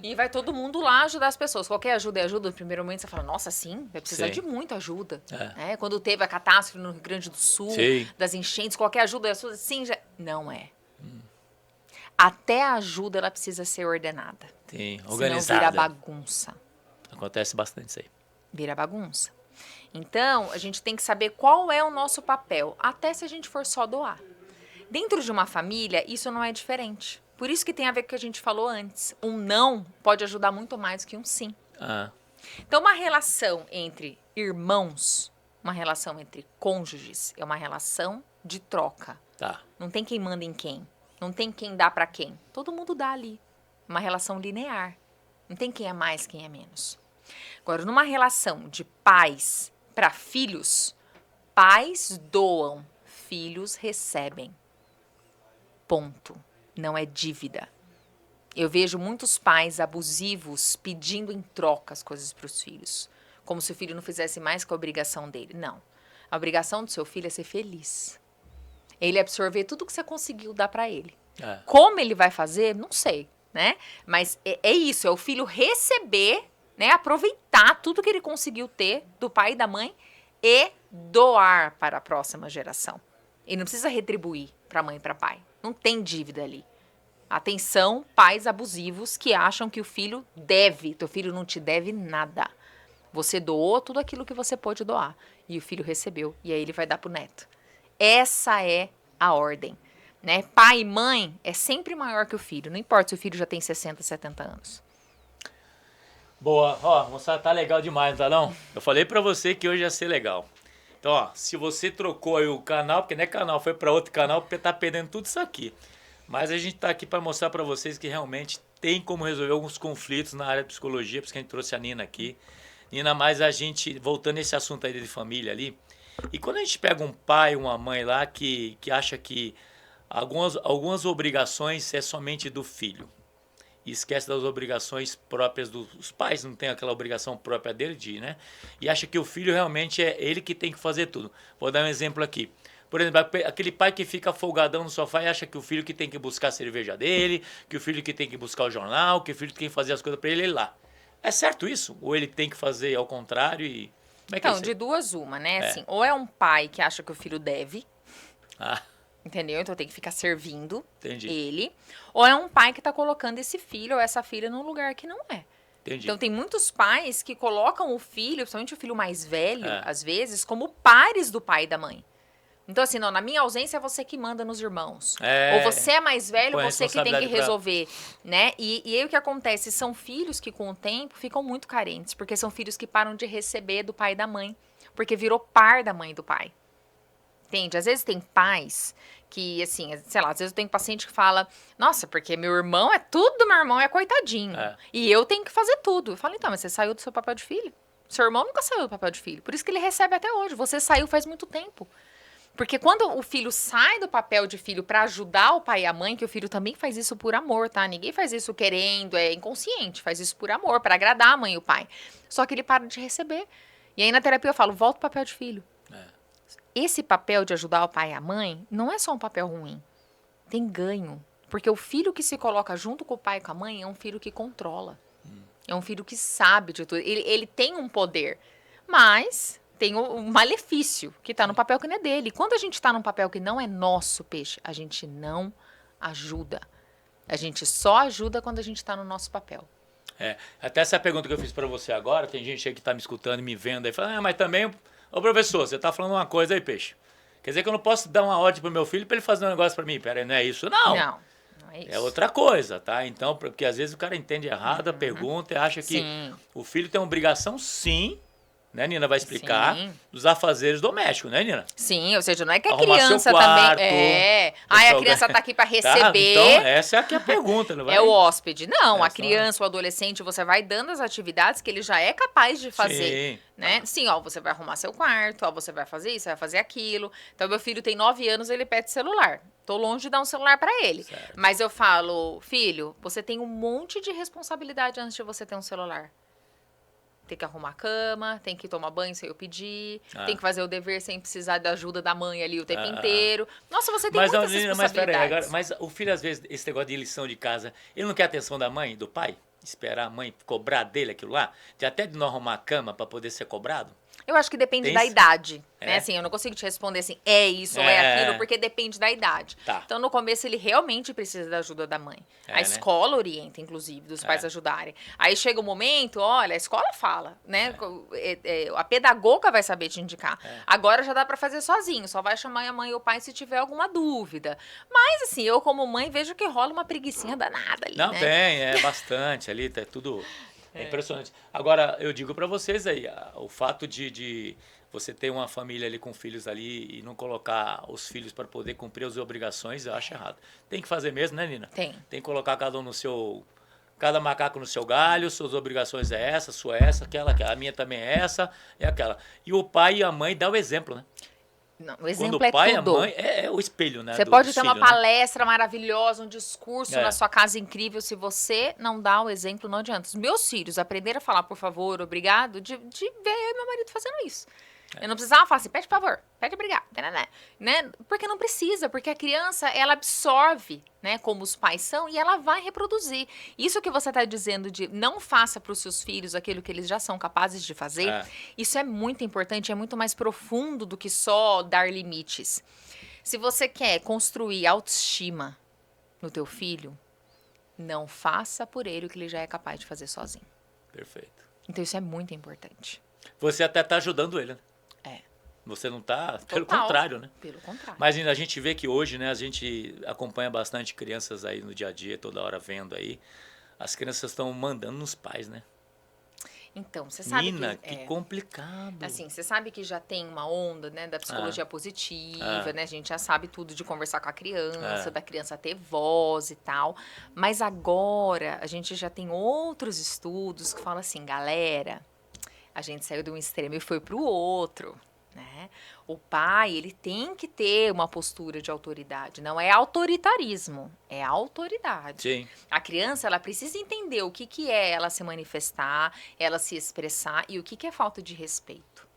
B: e vai todo mundo lá ajudar as pessoas. Qualquer ajuda é ajuda? No primeiro momento você fala, nossa, sim, vai precisar
A: Sim.
B: de muita ajuda.
A: É.
B: Né? Quando teve a catástrofe no Rio Grande do Sul,
A: Sim.
B: das enchentes, qualquer ajuda é ajuda? Sim, já... Não é. Até a ajuda, ela precisa ser ordenada.
A: Sim,
B: Senão
A: organizada.
B: vira bagunça.
A: Acontece bastante isso aí.
B: Vira bagunça. Então, a gente tem que saber qual é o nosso papel, até se a gente for só doar. Dentro de uma família, isso não é diferente. Por isso que tem a ver com o que a gente falou antes. Um não pode ajudar muito mais do que um sim.
A: Ah,
B: Então, uma relação entre irmãos, uma relação entre cônjuges, é uma relação de troca.
A: tá.
B: Não tem quem manda em quem. Não tem quem dá pra quem. Todo mundo dá ali. Uma relação linear. Não tem quem é mais, quem é menos. Agora, numa relação de pais para filhos, pais doam, filhos recebem. Ponto. Não é dívida. Eu vejo muitos pais abusivos pedindo em troca as coisas para os filhos. Como se o filho não fizesse mais que a obrigação dele. Não. A obrigação do seu filho é ser feliz. Ele absorver tudo que você conseguiu dar para ele.
A: É.
B: Como ele vai fazer, não sei, né? Mas é isso, é o filho receber, né? Aproveitar tudo que ele conseguiu ter do pai e da mãe e doar para a próxima geração. Ele não precisa retribuir para mãe e para pai. Não tem dívida ali. Atenção, pais abusivos que acham que o filho deve. Teu filho não te deve nada. Você doou tudo aquilo que você pôde doar. E o filho recebeu. E aí ele vai dar pro neto. Essa é a ordem. Né? Pai e mãe é sempre maior que o filho. Não importa se o filho já tem 60, 70 anos.
A: Boa. Ó, moçada, tá legal demais, não tá não? Eu falei pra você que hoje ia ser legal. Então, ó, se você trocou aí o canal, porque não é canal, foi pra outro canal, porque tá perdendo tudo isso aqui. Mas a gente tá aqui pra mostrar pra vocês que realmente tem como resolver alguns conflitos na área de psicologia, por isso que a gente trouxe a Nina aqui. Nina, mas a gente, voltando nesse assunto aí de família ali, e quando a gente pega um pai, uma mãe lá que acha que algumas obrigações é somente do filho, e esquece das obrigações próprias dos pais, não tem aquela obrigação própria dele de ir, né? E acha que o filho realmente é ele que tem que fazer tudo. Vou dar um exemplo aqui. Por exemplo, aquele pai que fica folgadão no sofá e acha que o filho que tem que buscar a cerveja dele, que o filho que tem que buscar o jornal, que o filho que tem que fazer as coisas para ele lá. É certo isso? Ou ele tem que fazer ao contrário e... Como é que é
B: Então,
A: isso?
B: de duas uma, né? Assim, ou é um pai que acha que o filho deve,
A: Ah,
B: entendeu? Então tem que ficar servindo
A: entendi.
B: ele. Ou é um pai que tá colocando esse filho ou essa filha num lugar que não é.
A: Entendi.
B: Então tem muitos pais que colocam o filho, principalmente o filho mais velho,
A: É.
B: às vezes, como pares do pai e da mãe. Então assim, não, na minha ausência é você que manda nos irmãos.
A: É.
B: Ou você é mais velho,
A: Põe a
B: você que tem que
A: responsabilidade pra-
B: resolver, né? E aí o que acontece? São filhos que com o tempo ficam muito carentes, porque são filhos que param de receber do pai e da mãe, porque virou par da mãe e do pai. Entende? Às vezes tem pais que, assim, sei lá, às vezes eu tenho paciente que fala, nossa, porque meu irmão é coitadinho.
A: É.
B: E eu tenho que fazer tudo. Eu falo, então, mas você saiu do seu papel de filho. Seu irmão nunca saiu do papel de filho. Por isso que ele recebe até hoje. Você saiu faz muito tempo. Porque quando o filho sai do papel de filho pra ajudar o pai e a mãe, que o filho também faz isso por amor, tá? Ninguém faz isso querendo, é inconsciente, faz isso por amor, pra agradar a mãe e o pai. Só que ele para de receber. E aí na terapia eu falo, volta o papel de filho. Esse papel de ajudar o pai e a mãe não é só um papel ruim. Tem ganho. Porque o filho que se coloca junto com o pai e com a mãe é um filho que controla. É um filho que sabe de tudo. Ele tem um poder, mas tem o malefício que tá no papel que não é dele. Quando a gente tá num papel que não é nosso, peixe, a gente não ajuda. A gente só ajuda quando a gente tá no nosso papel.
A: Até essa pergunta que eu fiz para você agora, tem gente aí que tá me escutando e me vendo aí, falando, mas também, ô professor, você tá falando uma coisa aí, peixe. Quer dizer que eu não posso dar uma ordem pro meu filho para ele fazer um negócio para mim? Peraí, não é isso não.
B: Não é isso.
A: É outra coisa, tá? Então, porque às vezes o cara entende errado a pergunta e acha que o filho tem uma obrigação, sim, né, Nina vai explicar, dos afazeres domésticos, né, Nina?
B: Sim, ou seja, não é que a
A: Arrumar
B: criança
A: seu quarto,
B: também... a criança tá aqui para receber...
A: Tá? Então, essa é aqui a pergunta, não vai?
B: É o hóspede. Não,
A: É
B: a criança, o adolescente, você vai dando as atividades que ele já é capaz de fazer.
A: Sim.
B: Né? Sim, ó, você vai arrumar seu quarto, ó, você vai fazer isso, vai fazer aquilo. Então, meu filho tem 9 anos, ele pede celular. Tô longe de dar um celular para ele.
A: Certo.
B: Mas eu falo, filho, você tem um monte de responsabilidade antes de você ter um celular. Tem que arrumar a cama, tem que tomar banho sem eu pedir, tem que fazer o dever sem precisar da ajuda da mãe ali o tempo inteiro. Nossa, você tem muitas responsabilidades.
A: Mas peraí, agora, mas o filho, às vezes, esse negócio de lição de casa, ele não quer a atenção da mãe, do pai? Esperar a mãe cobrar dele aquilo lá? De até de não arrumar a cama para poder ser cobrado?
B: Eu acho que depende
A: Tem
B: da
A: isso?
B: idade, né? Assim, eu não consigo te responder assim, é isso ou é aquilo, porque depende da idade.
A: Tá.
B: Então, no começo, ele realmente precisa da ajuda da mãe. A
A: né?
B: escola orienta, inclusive, dos pais ajudarem. Aí chega o momento, olha, a escola fala, né? A pedagoga vai saber te indicar. Agora já dá pra fazer sozinho, só vai chamar a mãe e o pai se tiver alguma dúvida. Mas, assim, eu como mãe vejo que rola uma preguicinha danada ali,
A: Não,
B: né?
A: tem, bastante ali, tá tudo... É impressionante. Agora, eu digo para vocês aí, o fato de você ter uma família ali com filhos ali e não colocar os filhos para poder cumprir as obrigações, eu acho errado. Tem que fazer mesmo, né, Nina?
B: Tem.
A: Tem que colocar cada um no seu... Cada macaco no seu galho, suas obrigações é essa, sua é essa, aquela, a minha também é essa, é aquela. E o pai e a mãe dão o exemplo, né?
B: Não, o exemplo
A: Quando o pai
B: é
A: e a
B: tudo.
A: mãe é o espelho, né?
B: Você
A: do-
B: pode
A: dos
B: ter uma
A: filhos, né?
B: palestra maravilhosa, um discurso
A: É.
B: na sua casa incrível. Se você não dá o exemplo, não adianta. Os meus filhos aprenderam a falar por favor, obrigado, de ver eu e meu marido fazendo isso. Eu não precisava falar assim, pede por favor, pede obrigado, né? Porque não precisa, porque a criança, ela absorve, né, como os pais são, e ela vai reproduzir. Isso que você está dizendo de não faça para os seus filhos aquilo que eles já são capazes de fazer, isso é muito importante, é muito mais profundo do que só dar limites. Se você quer construir autoestima no teu filho, não faça por ele o que ele já é capaz de fazer sozinho.
A: Perfeito.
B: Então isso é muito importante.
A: Você até tá ajudando ele, né?
B: É.
A: Você não tá... Pelo
B: Total.
A: contrário, né?
B: Pelo contrário.
A: Mas a gente vê que hoje, né, a gente acompanha bastante crianças aí no dia a dia, toda hora vendo aí. As crianças estão mandando nos pais, né?
B: Então, você sabe
A: Nina,
B: que...
A: que complicado.
B: Assim, você sabe que já tem uma onda, né, da psicologia positiva, né? A gente já sabe tudo de conversar com a criança, da criança ter voz e tal. Mas agora, a gente já tem outros estudos que falam assim, galera, a gente saiu de um extremo e foi para o outro, né? O pai, ele tem que ter uma postura de autoridade. Não é autoritarismo, é autoridade.
A: Sim.
B: A criança, ela precisa entender o que é ela se manifestar, ela se expressar e o que é falta de respeito.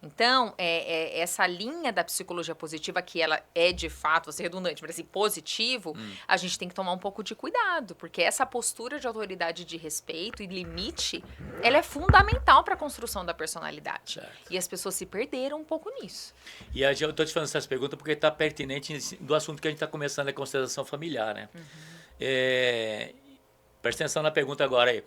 B: Então, essa linha da psicologia positiva, que ela é de fato, vou ser redundante, mas assim, positivo, a gente tem que tomar um pouco de cuidado, porque essa postura de autoridade, de respeito e limite, ela é fundamental para a construção da personalidade.
A: Certo.
B: E as pessoas se perderam um pouco nisso.
A: E eu estou te fazendo essas perguntas porque está pertinente do assunto que a gente está começando, a constelação familiar, né? Presta atenção na pergunta agora aí.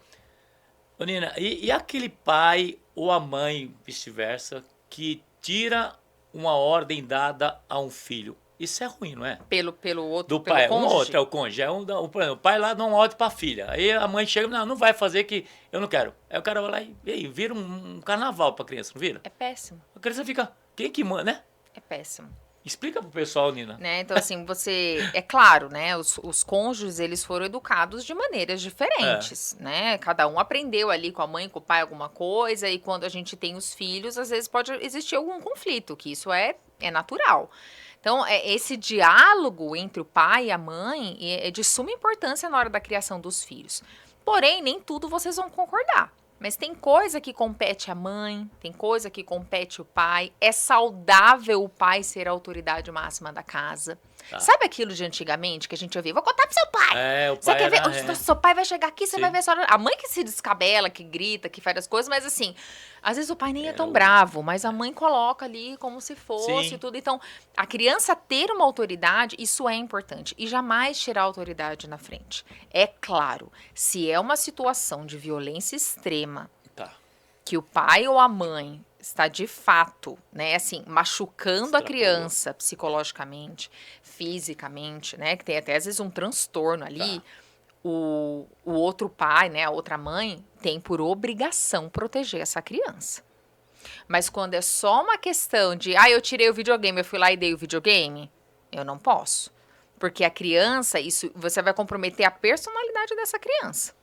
A: Ô, Nina, e aquele pai ou a mãe, vice-versa, que tira uma ordem dada a um filho? Isso é ruim, não é?
B: Pelo outro,
A: Do
B: pelo
A: pai, um
B: cônjuge.
A: outro é o cônjuge. Por exemplo, o pai lá dá uma ordem para a filha. Aí a mãe chega e não vai fazer que eu não quero. Aí o cara vai lá e vira um carnaval para a criança, não vira?
B: É péssimo,
A: A criança fica, quem que manda, né?
B: é péssimo.
A: Explica pro pessoal, Nina.
B: Né? Então, assim, é claro, né? Os cônjuges, eles foram educados de maneiras diferentes, né? Cada um aprendeu ali com a mãe, com o pai, alguma coisa, e quando a gente tem os filhos, às vezes pode existir algum conflito, que isso é É natural. Então, esse diálogo entre o pai e a mãe é de suma importância na hora da criação dos filhos. Porém, nem tudo vocês vão concordar. Mas tem coisa que compete a mãe, tem coisa que compete o pai. É saudável o pai ser a autoridade máxima da casa.
A: Tá.
B: Sabe aquilo de antigamente que a gente ouvia? Vou contar pro seu pai.
A: O
B: Você
A: pai
B: quer ver?
A: era...
B: Seu pai vai chegar aqui, você
A: Sim.
B: vai ver a senhora. A mãe que se descabela, que grita, que faz as coisas, mas assim, às vezes o pai nem é tão bravo, mas a mãe coloca ali como se fosse
A: Sim.
B: tudo. Então, a criança ter uma autoridade, isso é importante. E jamais tirar a autoridade na frente. É claro, se é uma situação de violência extrema,
A: Tá.
B: que o pai ou a mãe está de fato, né, assim, machucando a criança psicologicamente, fisicamente, né, que tem até às vezes um transtorno ali, o outro pai, né, a outra mãe, tem por obrigação proteger essa criança. Mas quando é só uma questão de, eu tirei o videogame, eu fui lá e dei o videogame, eu não posso. Porque a criança, isso, você vai comprometer a personalidade dessa criança.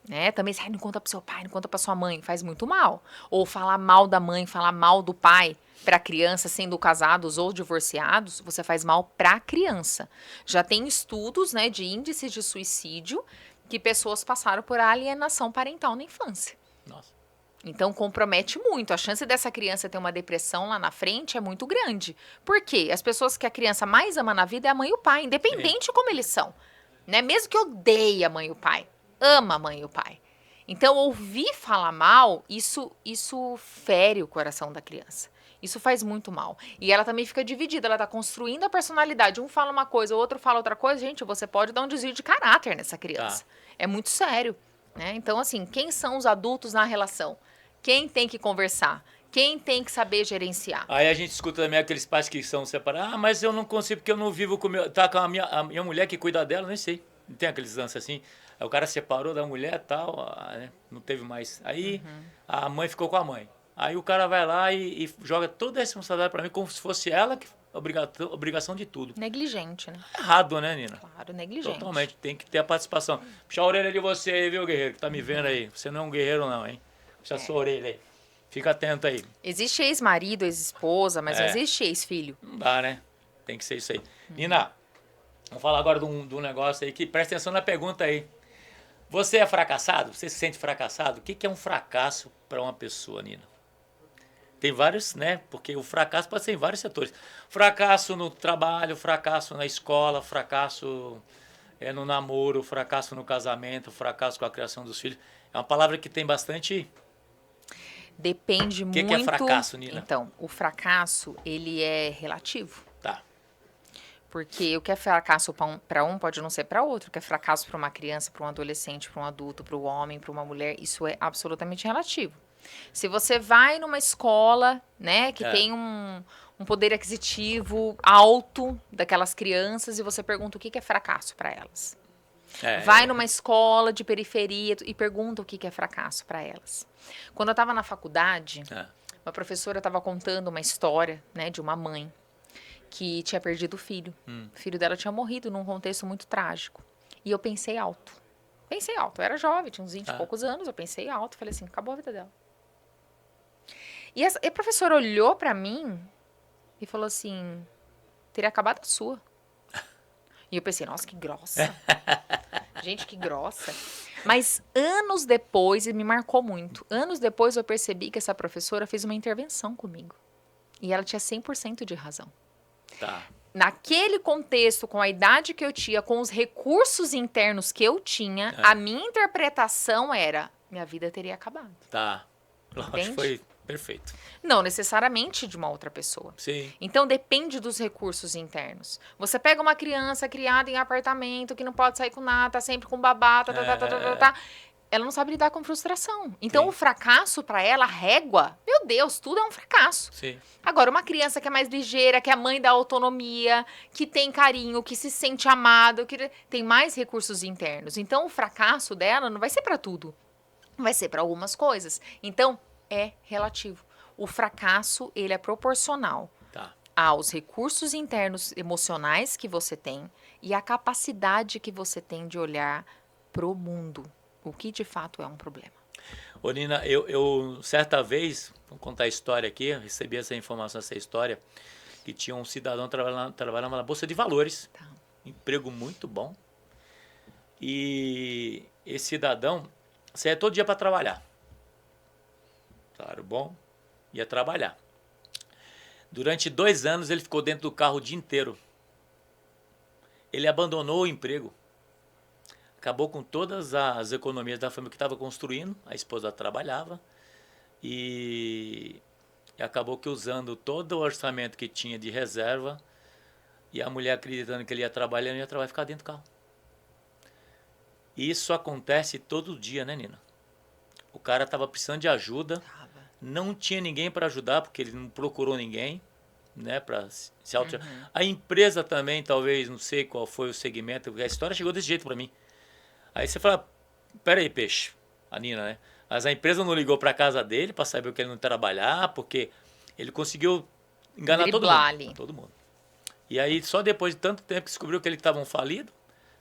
B: Né? Também, não conta pro seu pai, não conta pra sua mãe, faz muito mal. Ou falar mal da mãe, falar mal do pai pra criança, sendo casados ou divorciados, você faz mal pra criança. Já tem estudos, né, de índices de suicídio que pessoas passaram por alienação parental na infância.
A: Nossa.
B: Então, compromete muito. A chance dessa criança ter uma depressão lá na frente é muito grande. Por quê? As pessoas que a criança mais ama na vida é a mãe e o pai, independente de como eles são. Né? Mesmo que odeie a mãe e o pai. Ama a mãe e o pai. Então, ouvir falar mal, isso fere o coração da criança. Isso faz muito mal. E ela também fica dividida, ela tá construindo a personalidade. Um fala uma coisa, o outro fala outra coisa. Gente, você pode dar um desvio de caráter nessa criança. É muito sério. Né? Então, assim, quem são os adultos na relação? Quem tem que conversar? Quem tem que saber gerenciar?
A: Aí a gente escuta também aqueles pais que são separados. Mas eu não consigo porque eu não vivo com tá com a minha mulher que cuida dela, nem sei. Não tem aqueles lances assim. Aí o cara separou da mulher e tal, né? Não teve mais. Aí a mãe ficou com a mãe. Aí o cara vai lá e joga toda a responsabilidade pra mim como se fosse ela que obrigação de tudo.
B: Negligente, né?
A: Errado, né, Nina?
B: Claro, negligente.
A: Totalmente. Tem que ter a participação. Puxa a orelha de você aí, viu, guerreiro? Que tá me vendo aí. Você não é um guerreiro, não, hein? Puxa a sua orelha aí. Fica atento aí.
B: Existe ex-marido, ex-esposa, mas não existe ex-filho.
A: Não dá, né? Tem que ser isso aí. Nina, vamos falar agora de um negócio aí que presta atenção na pergunta aí. Você é fracassado? Você se sente fracassado? O que é um fracasso para uma pessoa, Nina? Tem vários, né? Porque o fracasso pode ser em vários setores. Fracasso no trabalho, fracasso na escola, fracasso no namoro, fracasso no casamento, fracasso com a criação dos filhos. É uma palavra que tem bastante...
B: Depende muito...
A: O que é fracasso, Nina?
B: Então, o fracasso, ele é relativo.
A: Tá.
B: Porque o que é fracasso para um pode não ser para outro. O que é fracasso para uma criança, para um adolescente, para um adulto, para um homem, para uma mulher, isso é absolutamente relativo. Se você vai numa escola, né, que tem um poder aquisitivo alto daquelas crianças e você pergunta o que é fracasso para elas. Vai numa escola de periferia e pergunta o que é fracasso para elas. Quando eu estava na faculdade, uma professora estava contando uma história, né, de uma mãe que tinha perdido o filho. O filho dela tinha morrido num contexto muito trágico. E eu pensei alto. Pensei alto. Eu era jovem, tinha uns 20 e poucos anos. Eu pensei alto. Falei assim, acabou a vida dela. E a professora olhou pra mim e falou assim, teria acabado a sua. E eu pensei, nossa, que grossa. Gente, que grossa. Mas anos depois, e me marcou muito, anos depois eu percebi que essa professora fez uma intervenção comigo. E ela tinha 100% de razão.
A: Tá.
B: Naquele contexto, com a idade que eu tinha, com os recursos internos que eu tinha, a minha interpretação era, minha vida teria acabado.
A: Tá. Lógico, foi perfeito.
B: Não necessariamente de uma outra pessoa.
A: Sim.
B: Então, depende dos recursos internos. Você pega uma criança criada em apartamento, que não pode sair com nada, tá sempre com babá, ela não sabe lidar com frustração. Então, o fracasso para ela, a régua, meu Deus, tudo é um fracasso.
A: Sim.
B: Agora, uma criança que é mais ligeira, que é a mãe da autonomia, que tem carinho, que se sente amado, que tem mais recursos internos. Então, o fracasso dela não vai ser para tudo. Vai ser para algumas coisas. Então, é relativo. O fracasso, ele é proporcional aos recursos internos emocionais que você tem e à capacidade que você tem de olhar pro mundo. O que de fato é um problema.
A: Ô, Nina, eu certa vez, Vou contar a história aqui. Eu recebi essa informação, essa história, que tinha um cidadão trabalhando na Bolsa de Valores.
B: Tá.
A: Emprego muito bom. E esse cidadão saía todo dia para trabalhar. Salário bom, ia trabalhar. Durante 2 anos ele ficou dentro do carro o dia inteiro. Ele abandonou o emprego. Acabou com todas as economias da família que estava construindo. A esposa trabalhava. E acabou que usando todo o orçamento que tinha de reserva. E a mulher acreditando que ele ia trabalhar, ele ia trabalhar e ficar dentro do carro. Isso acontece todo dia, né, Nina? O cara estava precisando de ajuda. Não tinha ninguém para ajudar, porque ele não procurou ninguém, né, para se auto... A empresa também, talvez, não sei qual foi o segmento, porque a história chegou desse jeito para mim. Aí você fala, peraí, peixe, a Nina, né? Mas a empresa não ligou para casa dele para saber o que ele não trabalhar, porque ele conseguiu enganar todo mundo.
B: Ali.
A: Todo mundo. E aí, só depois de tanto tempo que descobriu que ele estava falido,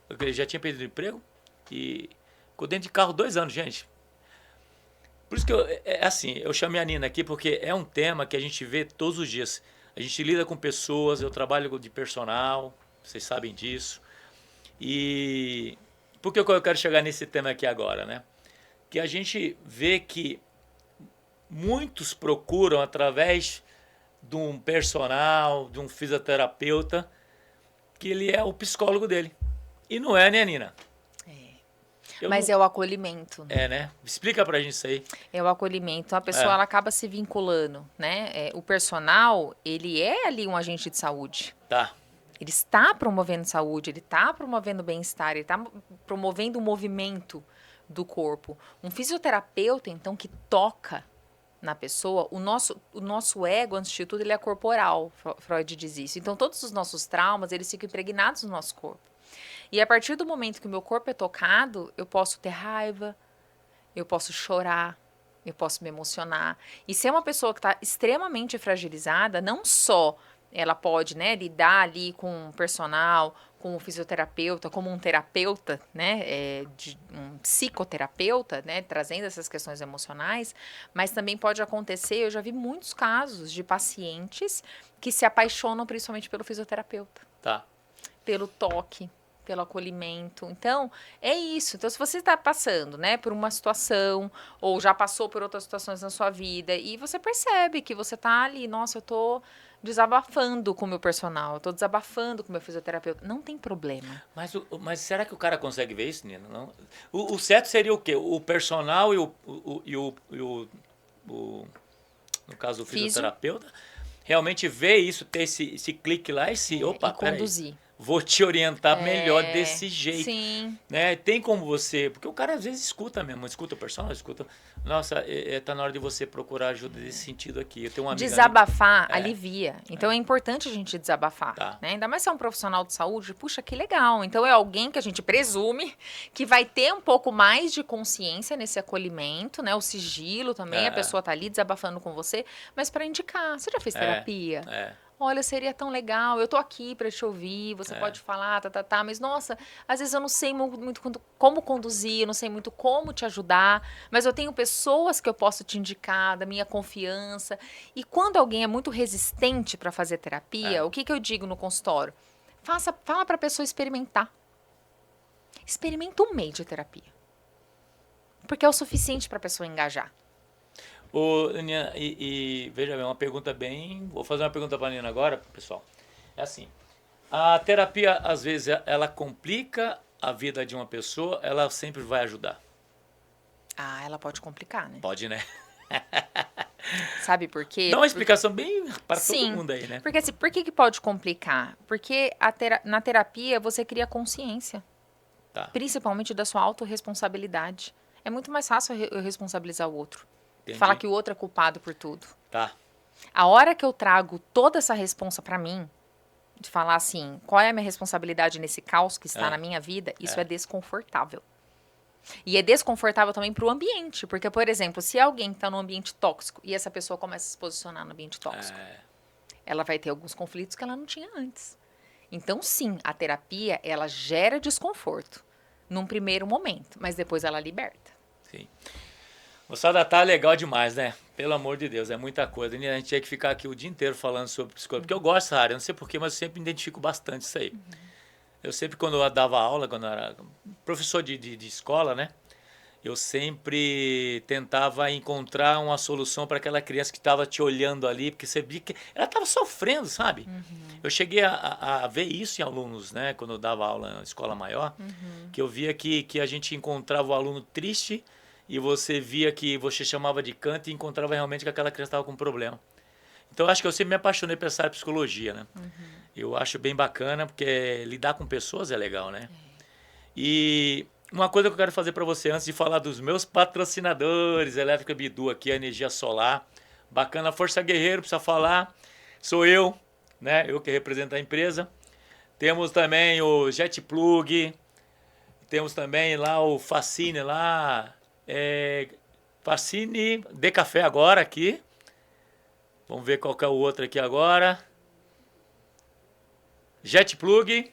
A: porque ele já tinha perdido o emprego, e ficou dentro de carro 2 anos, gente. Por isso que eu chamei a Nina aqui, porque é um tema que a gente vê todos os dias. A gente lida com pessoas, eu trabalho de personal, vocês sabem disso. E por que eu quero chegar nesse tema aqui agora, né? Que a gente vê que muitos procuram através de um personal, de um fisioterapeuta, que ele é o psicólogo dele. E não é, né, Nina?
B: Mas é o acolhimento.
A: É, né? Explica pra gente isso aí.
B: É o acolhimento. A pessoa ela acaba se vinculando, né? O personal, ele é ali um agente de saúde.
A: Tá.
B: Ele está promovendo saúde, ele está promovendo bem-estar, ele está promovendo o movimento do corpo. Um fisioterapeuta, então, que toca na pessoa, o nosso ego, antes de tudo, ele é corporal. Freud diz isso. Então, todos os nossos traumas, eles ficam impregnados no nosso corpo. E a partir do momento que o meu corpo é tocado, eu posso ter raiva, eu posso chorar, eu posso me emocionar. E se é uma pessoa que está extremamente fragilizada, não só ela pode, né, lidar ali com um personal, com um fisioterapeuta, como um terapeuta, né, um psicoterapeuta, né, trazendo essas questões emocionais, mas também pode acontecer, eu já vi muitos casos de pacientes que se apaixonam principalmente pelo fisioterapeuta.
A: Tá.
B: Pelo toque, pelo acolhimento. Então, é isso. Então, se você está passando, né, por uma situação, ou já passou por outras situações na sua vida, e você percebe que você está ali, nossa, eu estou desabafando com o meu personal, eu estou desabafando com o meu fisioterapeuta, não tem problema.
A: Mas será que o cara consegue ver isso, Nina? Não? O certo seria o quê? O personal e no caso, o fisioterapeuta, realmente ver isso, ter esse clique lá e opa,
B: e conduzir.
A: Vou te orientar melhor desse jeito.
B: Sim.
A: Né? Tem como você... Porque o cara às vezes escuta mesmo. Escuta o personal, escuta... Nossa, tá na hora de você procurar ajuda nesse sentido aqui. Eu tenho uma amiga
B: Desabafar alivia. Então é importante a gente desabafar.
A: Tá.
B: Né? Ainda mais se é um profissional de saúde. Puxa, que legal. Então é alguém que a gente presume que vai ter um pouco mais de consciência nesse acolhimento, né? O sigilo também. A pessoa tá ali desabafando com você. Mas para indicar. Você já fez terapia? Olha, seria tão legal, eu tô aqui para te ouvir, você pode falar, mas nossa, às vezes eu não sei muito como conduzir, eu não sei muito como te ajudar, mas eu tenho pessoas que eu posso te indicar, da minha confiança. E quando alguém é muito resistente para fazer terapia, o que eu digo no consultório? Fala para a pessoa experimentar. Experimenta um mês de terapia. Porque é o suficiente para a pessoa engajar.
A: Nina, veja bem, uma pergunta bem... Vou fazer uma pergunta para a Nina agora, pessoal. É assim, a terapia, às vezes, ela complica a vida de uma pessoa, ela sempre vai ajudar?
B: Ela pode complicar, né?
A: Pode, né?
B: Sabe por quê?
A: Dá uma explicação bem para todo mundo aí, né?
B: Porque assim, por que pode complicar? Porque na terapia você cria consciência.
A: Tá.
B: Principalmente da sua autorresponsabilidade. É muito mais fácil eu responsabilizar o outro.
A: Entendi.
B: Falar que o outro é culpado por tudo.
A: Tá.
B: A hora que eu trago toda essa responsa pra mim, de falar assim, qual é a minha responsabilidade nesse caos que está na minha vida, isso é desconfortável. E é desconfortável também pro ambiente. Porque, por exemplo, se alguém está num ambiente tóxico e essa pessoa começa a se posicionar no ambiente tóxico, ela vai ter alguns conflitos que ela não tinha antes. Então, sim, a terapia, ela gera desconforto num primeiro momento, mas depois ela liberta.
A: Sim. Moçada, tá legal demais, né? Pelo amor de Deus, é muita coisa. A gente tinha que ficar aqui o dia inteiro falando sobre psicologia, porque eu gosto dessa área, eu não sei porquê, mas eu sempre me identifico bastante isso aí. Eu sempre, quando eu dava aula, quando eu era professor de escola, né? Eu sempre tentava encontrar uma solução para aquela criança que estava te olhando ali, porque você via que ela estava sofrendo, sabe? Eu cheguei a ver isso em alunos, né? Quando eu dava aula na escola maior, que eu via que a gente encontrava o aluno triste e você via que você chamava de canto e encontrava realmente que aquela criança estava com um problema. Então, eu acho que eu sempre me apaixonei por essa área de psicologia, né? Eu acho bem bacana, porque lidar com pessoas é legal, né? E uma coisa que eu quero fazer para você, antes de falar dos meus patrocinadores, Elétrica Bidu aqui, a energia solar, bacana, Força Guerreiro, precisa falar, sou eu, né? Eu que represento a empresa. Temos também o Jet Plug, temos também lá o Facine, lá, Facine de café agora aqui. Vamos ver qual que é o outro aqui agora. Jet Plug,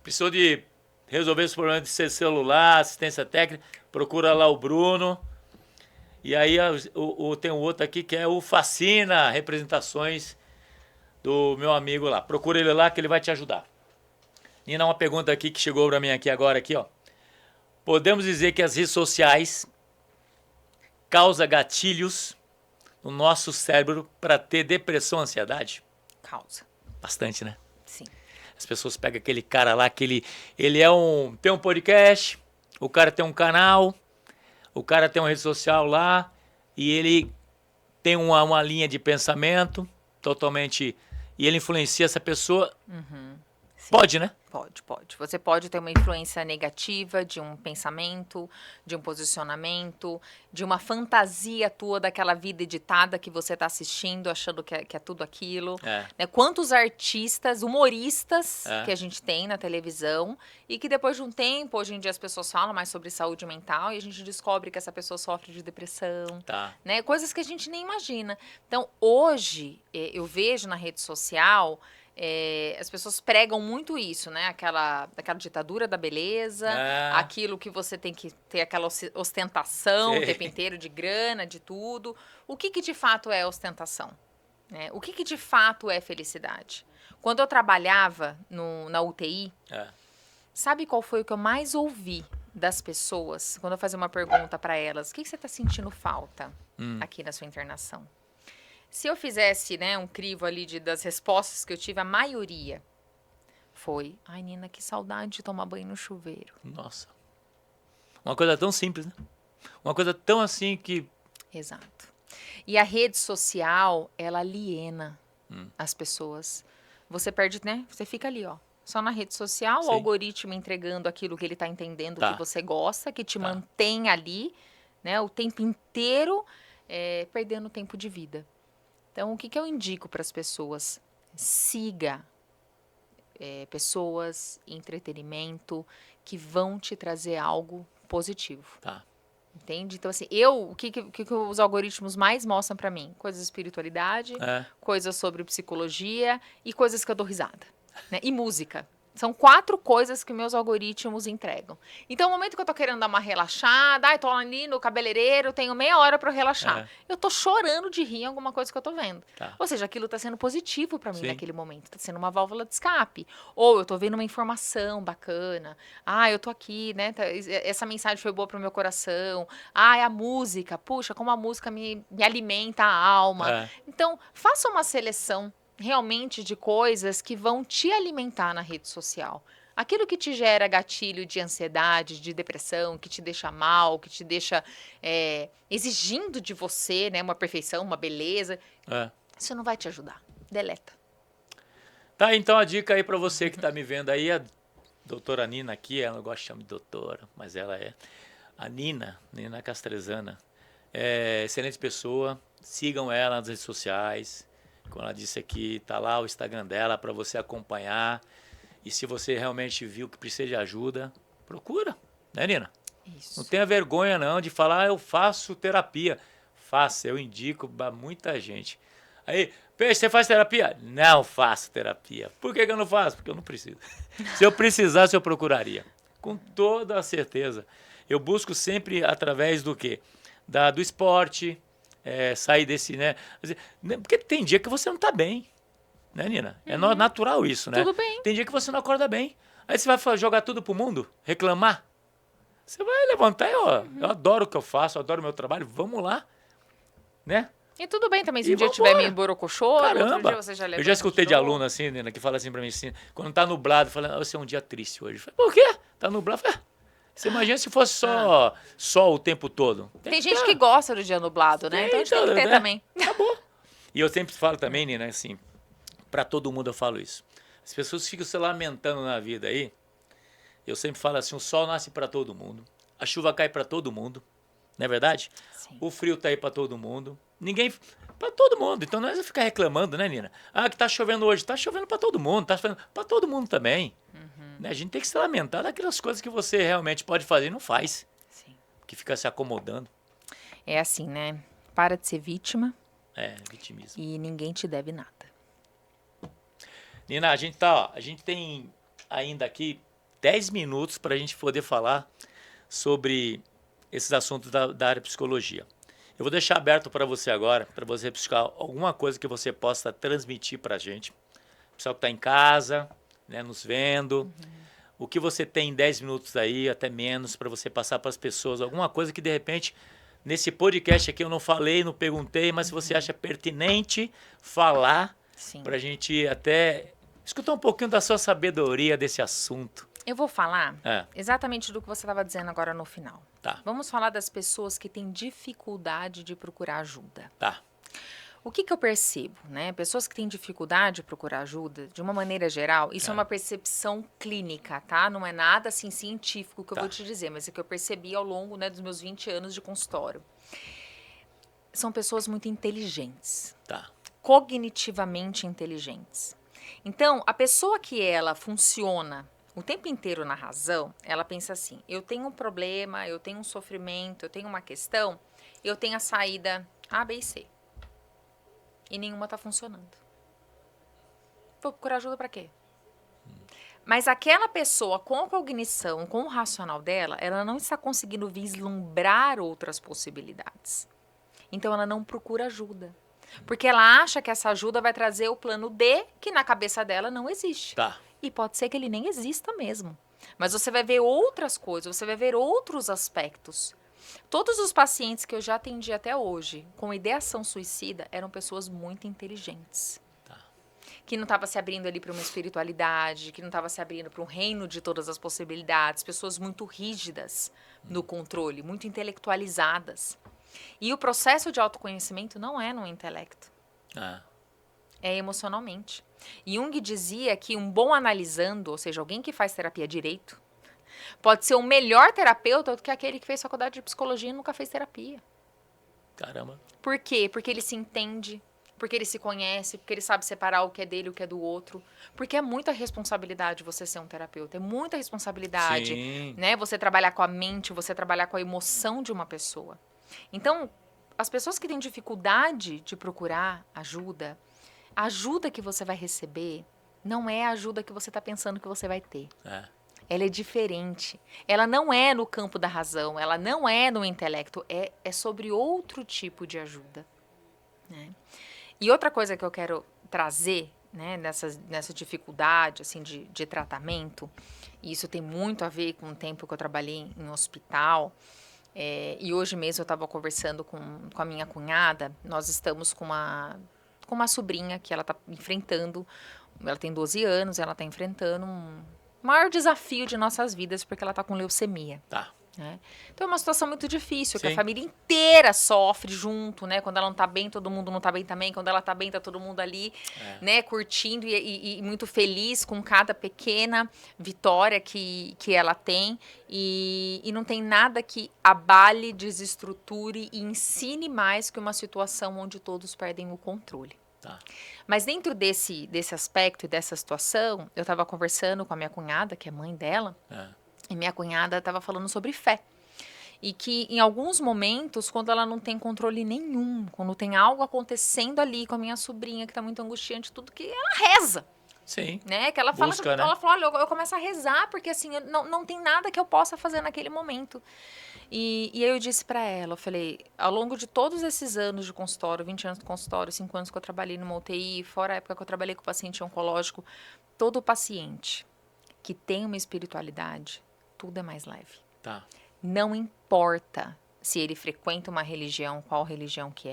A: precisou de resolver esse problema de ser celular, assistência técnica, procura lá o Bruno. E aí tem um outro aqui que é o Fascina, representações do meu amigo lá. Procura ele lá que ele vai te ajudar. Nina, uma pergunta aqui que chegou para mim aqui agora, aqui, ó. Podemos dizer que as redes sociais causam gatilhos no nosso cérebro para ter depressão, ansiedade?
B: Causa.
A: Bastante, né?
B: Sim.
A: As pessoas pegam aquele cara lá, que ele tem um podcast, o cara tem um canal, o cara tem uma rede social lá, e ele tem uma linha de pensamento totalmente... E ele influencia essa pessoa.
B: Sim.
A: Pode, né?
B: Pode. Você pode ter uma influência negativa de um pensamento, de um posicionamento, de uma fantasia tua daquela vida editada que você está assistindo, achando que é tudo aquilo. Né? Quantos artistas, humoristas que a gente tem na televisão e que depois de um tempo, hoje em dia as pessoas falam mais sobre saúde mental e a gente descobre que essa pessoa sofre de depressão. Né? Coisas que a gente nem imagina. Então, hoje, eu vejo na rede social... as pessoas pregam muito isso, né? Aquela ditadura da beleza, aquilo que você tem que ter aquela ostentação o tempo inteiro de grana, de tudo. O que de fato é ostentação? Né? O que de fato é felicidade? Quando eu trabalhava na UTI, sabe qual foi o que eu mais ouvi das pessoas? Quando eu fazia uma pergunta para elas, o que você está sentindo falta aqui na sua internação? Se eu fizesse, né, um crivo ali das respostas que eu tive, a maioria foi: ai, Nina, que saudade de tomar banho no chuveiro.
A: Nossa. Uma coisa tão simples, né? Uma coisa tão assim que...
B: Exato. E a rede social, ela aliena as pessoas. Você perde, né? Você fica ali, ó. Só na rede social, o algoritmo entregando aquilo que ele está entendendo que você gosta, que te mantém ali, né, o tempo inteiro, perdendo tempo de vida. Então, o que eu indico para as pessoas? Siga pessoas, entretenimento, que vão te trazer algo positivo. Entende? Então, assim, o que os algoritmos mais mostram para mim? Coisas de espiritualidade, coisas sobre psicologia e coisas que eu dou risada. Né? E música. São 4 coisas que meus algoritmos entregam. Então, no momento que eu tô querendo dar uma relaxada, tô ali no cabeleireiro, tenho meia hora para relaxar. Eu tô chorando de rir em alguma coisa que eu tô vendo. Ou seja, aquilo tá sendo positivo para mim naquele momento. Tá sendo uma válvula de escape. Ou eu tô vendo uma informação bacana. Eu tô aqui, né? Essa mensagem foi boa pro meu coração. A música. Puxa, como a música me alimenta a alma. Então, faça uma seleção realmente de coisas que vão te alimentar na rede social. Aquilo que te gera gatilho de ansiedade, de depressão, que te deixa mal, que te deixa exigindo de você, né, uma perfeição, uma beleza, isso não vai te ajudar. Deleta.
A: Tá, então a dica aí para você que tá me vendo aí, a doutora Nina aqui, ela gosta de chamar de doutora, mas ela é a Nina Castrezana. Excelente pessoa, sigam ela nas redes sociais. Como ela disse aqui, tá lá o Instagram dela para você acompanhar. E se você realmente viu que precisa de ajuda, procura, né, Nina?
B: Isso.
A: Não tenha vergonha não de falar, eu faço terapia. Faça, eu indico para muita gente. Aí, Peixe, você faz terapia? Não faço terapia. Por que eu não faço? Porque eu não preciso. Se eu precisasse, eu procuraria. Com toda a certeza. Eu busco sempre através do quê? Do esporte, sair desse, né? Porque tem dia que você não tá bem, né, Nina? É natural isso, né?
B: Tudo bem.
A: Tem dia que você não acorda bem. Aí você vai jogar tudo pro mundo? Reclamar? Você vai levantar e, ó, eu adoro o que eu faço, eu adoro o meu trabalho, vamos lá, né?
B: E tudo bem também, se
A: E
B: um dia
A: vambora.
B: tiver meio borocochô, outro
A: Caramba!
B: dia você já levanta.
A: Eu já escutei de aluno assim, Nina, que fala assim pra mim assim, quando tá nublado, fala, você é um dia triste hoje. Eu falei, por quê? Tá nublado? Eu falei, você imagina se fosse só sol o tempo todo.
B: Tem gente que gosta do dia nublado, né? Então a gente tem que ter
A: né?
B: também.
A: Acabou. E eu sempre falo também, Nina, assim, pra todo mundo eu falo isso. As pessoas ficam se lamentando na vida aí. Eu sempre falo assim, o sol nasce pra todo mundo. A chuva cai pra todo mundo. Não é verdade?
B: Sim.
A: O frio tá aí pra todo mundo. Ninguém... Pra todo mundo. Então não é ficar reclamando, né, Nina? Ah, que tá chovendo hoje. Tá chovendo pra todo mundo. Tá chovendo pra todo mundo também. Né? A gente tem que se lamentar daquelas coisas que você realmente pode fazer e não faz.
B: Sim.
A: Que fica se acomodando.
B: É assim, né? Para de ser vítima
A: Vitimismo.
B: e ninguém te deve nada.
A: Nina, a gente tem ainda aqui 10 minutos pra gente poder falar sobre esses assuntos da área de psicologia. Eu vou deixar aberto para você agora, para você buscar alguma coisa que você possa transmitir para a gente. O pessoal que está em casa, né, nos vendo. O que você tem em 10 minutos aí, até menos, para você passar para as pessoas. Alguma coisa que, de repente, nesse podcast aqui eu não falei, não perguntei, mas se você acha pertinente falar, para a gente até escutar um pouquinho da sua sabedoria desse assunto.
B: Eu vou falar exatamente do que você estava dizendo agora no final.
A: Tá.
B: Vamos falar das pessoas que têm dificuldade de procurar ajuda.
A: Tá.
B: O que eu percebo, né? Pessoas que têm dificuldade de procurar ajuda, de uma maneira geral, isso é uma percepção clínica, tá? Não é nada assim científico que eu vou te dizer, mas é que eu percebi ao longo, né, dos meus 20 anos de consultório. São pessoas muito inteligentes.
A: Tá.
B: Cognitivamente inteligentes. Então, a pessoa que ela funciona o tempo inteiro na razão, ela pensa assim, eu tenho um problema, eu tenho um sofrimento, eu tenho uma questão, eu tenho a saída A, B e C. E nenhuma está funcionando. Vou procurar ajuda para quê? Mas aquela pessoa com a cognição, com o racional dela, ela não está conseguindo vislumbrar outras possibilidades. Então ela não procura ajuda. Porque ela acha que essa ajuda vai trazer o plano D, que na cabeça dela não existe.
A: Tá.
B: E pode ser que ele nem exista mesmo. Mas você vai ver outras coisas, você vai ver outros aspectos. Todos os pacientes que eu já atendi até hoje com ideação suicida eram pessoas muito inteligentes.
A: Tá.
B: Que não estava se abrindo ali para uma espiritualidade, que não estava se abrindo para um reino de todas as possibilidades. Pessoas muito rígidas no controle, muito intelectualizadas. E o processo de autoconhecimento não é no intelecto. É emocionalmente. Jung dizia que um bom analisando, ou seja, alguém que faz terapia direito, pode ser um melhor terapeuta do que aquele que fez faculdade de psicologia e nunca fez terapia.
A: Caramba.
B: Por quê? Porque ele se entende, porque ele se conhece, porque ele sabe separar o que é dele e o que é do outro. Porque é muita responsabilidade você ser um terapeuta, é muita responsabilidade,
A: Sim.
B: né? Você trabalhar com a mente, você trabalhar com a emoção de uma pessoa. Então, as pessoas que têm dificuldade de procurar ajuda, a ajuda que você vai receber não é a ajuda que você está pensando que você vai ter. Ela é diferente. Ela não é no campo da razão, ela não é no intelecto, é sobre outro tipo de ajuda. Né? E outra coisa que eu quero trazer, né, nessa dificuldade assim, de tratamento, e isso tem muito a ver com o tempo que eu trabalhei em hospital, e hoje mesmo eu estava conversando com a minha cunhada, nós estamos com uma sobrinha que ela está enfrentando, ela tem 12 anos, ela está enfrentando um maior desafio de nossas vidas, porque ela está com leucemia.
A: Tá.
B: Né? Então é uma situação muito difícil, que
A: Sim.
B: a família inteira sofre junto, né? Quando ela não tá bem, todo mundo não tá bem também. Quando ela tá bem, tá todo mundo ali, né? Curtindo e muito feliz com cada pequena vitória que ela tem. E não tem nada que abale, desestruture e ensine mais que uma situação onde todos perdem o controle.
A: Tá.
B: Mas dentro desse aspecto e dessa situação, eu estava conversando com a minha cunhada, que é mãe dela, e minha cunhada estava falando sobre fé. E que em alguns momentos, quando ela não tem controle nenhum, quando tem algo acontecendo ali com a minha sobrinha, que está muito angustiante, tudo, que ela reza.
A: Sim.
B: Né? Que ela fala,
A: Busca, né?
B: ela fala, olha, eu começo a rezar, porque assim, não tem nada que eu possa fazer naquele momento. E aí eu disse pra ela, eu falei, ao longo de todos esses anos de consultório, 20 anos de consultório, 5 anos que eu trabalhei numa UTI, fora a época que eu trabalhei com paciente oncológico, todo paciente que tem uma espiritualidade, tudo é mais leve.
A: Tá.
B: Não importa se ele frequenta uma religião, qual religião que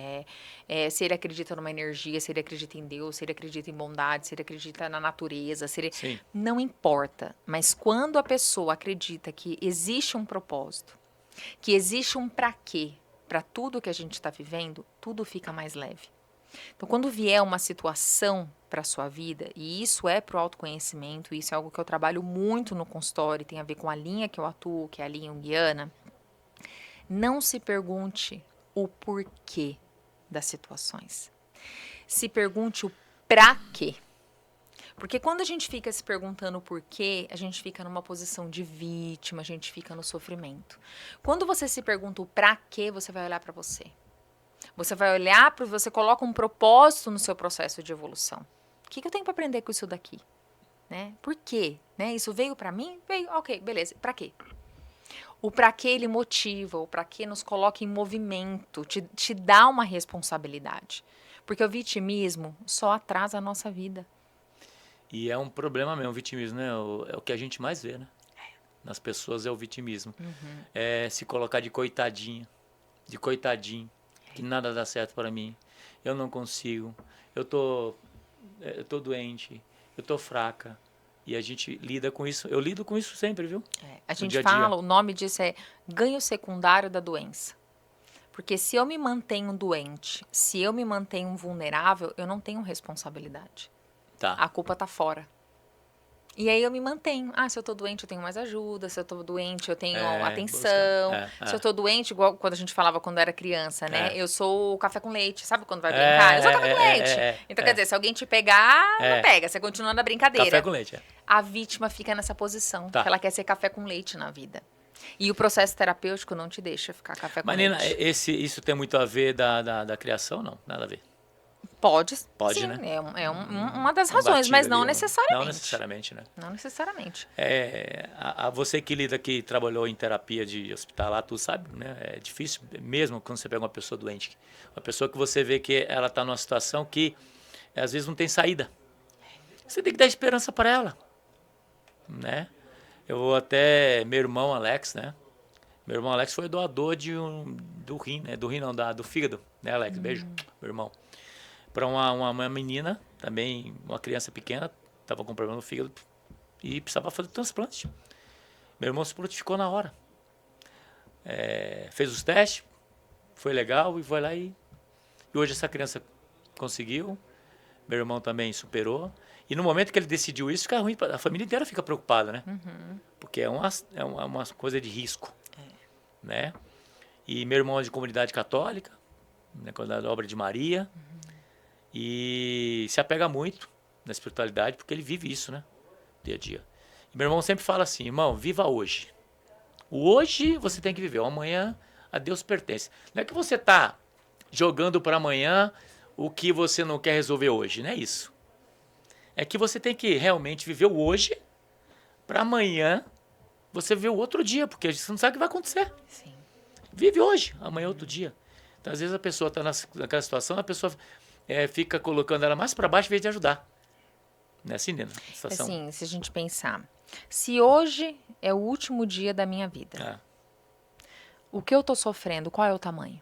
B: se ele acredita numa energia, se ele acredita em Deus, se ele acredita em bondade, se ele acredita na natureza, se ele...
A: Sim.
B: Não importa. Mas quando a pessoa acredita que existe um propósito, que existe um pra quê para tudo que a gente está vivendo, tudo fica mais leve. Então, quando vier uma situação para a sua vida, e isso é para o autoconhecimento, isso é algo que eu trabalho muito no consultório, tem a ver com a linha que eu atuo, que é a linha junguiana, não se pergunte o porquê das situações. Se pergunte o pra quê. Porque quando a gente fica se perguntando o porquê, a gente fica numa posição de vítima, a gente fica no sofrimento. Quando você se pergunta o pra quê, você vai olhar para você. Você vai olhar para você, coloca um propósito no seu processo de evolução. O que eu tenho para aprender com isso daqui? Né? Por quê? Né? Isso veio para mim? Veio, ok, beleza. Para quê? O para quê ele motiva, o para quê nos coloca em movimento, te dá uma responsabilidade. Porque o vitimismo só atrasa a nossa vida.
A: E é um problema mesmo, o vitimismo, né? É o que a gente mais vê, né? Nas pessoas é o vitimismo. É se colocar de coitadinha, de coitadinho, que nada dá certo para mim, eu não consigo, eu tô doente, eu tô fraca. E a gente lida com isso, eu lido com isso sempre, viu?
B: A gente
A: dia a dia.
B: fala, o nome disso é ganho secundário da doença. Porque se eu me mantenho doente, se eu me mantenho vulnerável, eu não tenho responsabilidade.
A: Tá.
B: A culpa tá fora. E aí eu me mantenho. Se eu tô doente, eu tenho mais ajuda. Se eu tô doente, eu tenho atenção. Se eu tô doente, igual quando a gente falava quando era criança, né? Eu sou o café com leite. Sabe quando vai brincar? Eu sou o café com leite. Então, quer dizer, se alguém te pegar, não pega. Você continua na brincadeira.
A: Café com leite,
B: A vítima fica nessa posição.
A: Tá.
B: Que ela quer ser café com leite na vida. E o processo terapêutico não te deixa ficar café com leite.
A: Mas, Nina, isso tem muito a ver da criação? Não, nada a ver.
B: Pode,
A: Pode,
B: sim,
A: né?
B: É uma das razões, mas não necessariamente.
A: Não necessariamente, né?
B: Não necessariamente.
A: Você que trabalhou em terapia de hospitalar, tu sabe, né? É difícil mesmo quando você pega uma pessoa doente. Uma pessoa que você vê que ela está numa situação que às vezes não tem saída. Você tem que dar esperança para ela, né? Eu vou até... Meu irmão Alex, né? Meu irmão Alex foi doador do rim, né? Do rim não, do fígado, né, Alex? Beijo, meu irmão. Para uma menina, também uma criança pequena, estava com problema no fígado e precisava fazer transplante. Meu irmão se prontificou na hora. Fez os testes, foi legal e foi lá e hoje essa criança conseguiu. Meu irmão também superou. E no momento que ele decidiu isso, fica ruim, a família inteira fica preocupada, né? Porque é uma coisa de risco, né? E meu irmão é de comunidade católica, né, da obra de Maria. E se apega muito na espiritualidade, porque ele vive isso, né? Dia a dia. E meu irmão sempre fala assim, irmão, viva hoje. O hoje você tem que viver, o amanhã a Deus pertence. Não é que você está jogando para amanhã o que você não quer resolver hoje, não é isso. É que você tem que realmente viver o hoje, para amanhã você ver o outro dia, porque você não sabe o que vai acontecer.
B: Sim.
A: Vive hoje, amanhã é outro dia. Então, às vezes a pessoa está naquela situação, a pessoa... fica colocando ela mais para baixo em vez de ajudar. Não é assim, Nina?
B: Assim, se a gente pensar, se hoje é o último dia da minha vida, o que eu tô sofrendo, qual é o tamanho?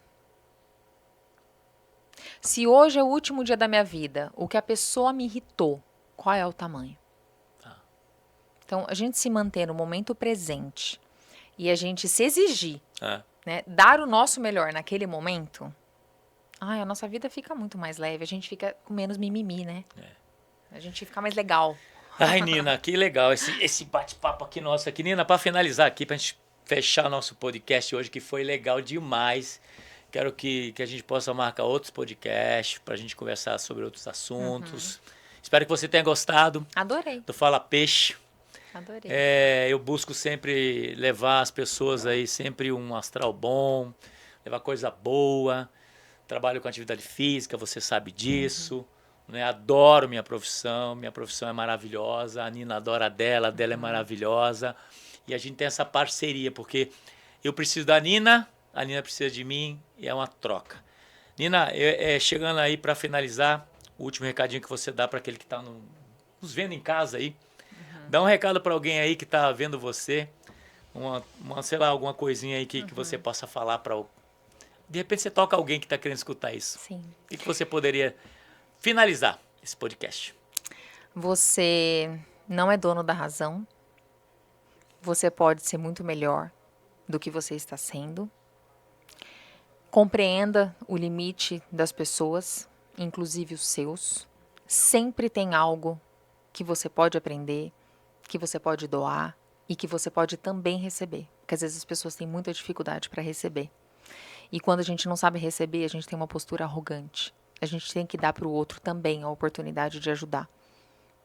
B: Se hoje é o último dia da minha vida, o que a pessoa me irritou, qual é o tamanho? Então, a gente se manter no momento presente e a gente se exigir, né, dar o nosso melhor naquele momento... a nossa vida fica muito mais leve, a gente fica com menos mimimi, né? A gente fica mais legal.
A: Ai, Nina, que legal esse bate-papo aqui nosso aqui. Nina, para finalizar aqui, para a gente fechar nosso podcast hoje, que foi legal demais. Quero que a gente possa marcar outros podcasts para a gente conversar sobre outros assuntos. Espero que você tenha gostado.
B: Adorei.
A: Do Fala Peixe.
B: Adorei.
A: Eu busco sempre levar as pessoas aí, sempre um astral bom, levar coisa boa. Trabalho com atividade física, você sabe disso. Né? Adoro minha profissão é maravilhosa. A Nina adora a dela é maravilhosa. E a gente tem essa parceria, porque Eu preciso da Nina, a Nina precisa de mim e é uma troca. Nina, chegando aí para finalizar, o último recadinho que você dá para aquele que está nos vendo em casa aí. Dá um recado para alguém aí que está vendo você, sei lá, alguma coisinha aí que você possa falar para o... De repente você toca alguém que está querendo escutar isso.
B: Sim.
A: O que você poderia finalizar esse podcast?
B: Você não é dono da razão. Você pode ser muito melhor do que você está sendo. Compreenda o limite das pessoas, inclusive os seus. Sempre tem algo que você pode aprender, que você pode doar e que você pode também receber. Porque às vezes as pessoas têm muita dificuldade para receber. E quando a gente não sabe receber, a gente tem uma postura arrogante. A gente tem que dar para o outro também a oportunidade de ajudar.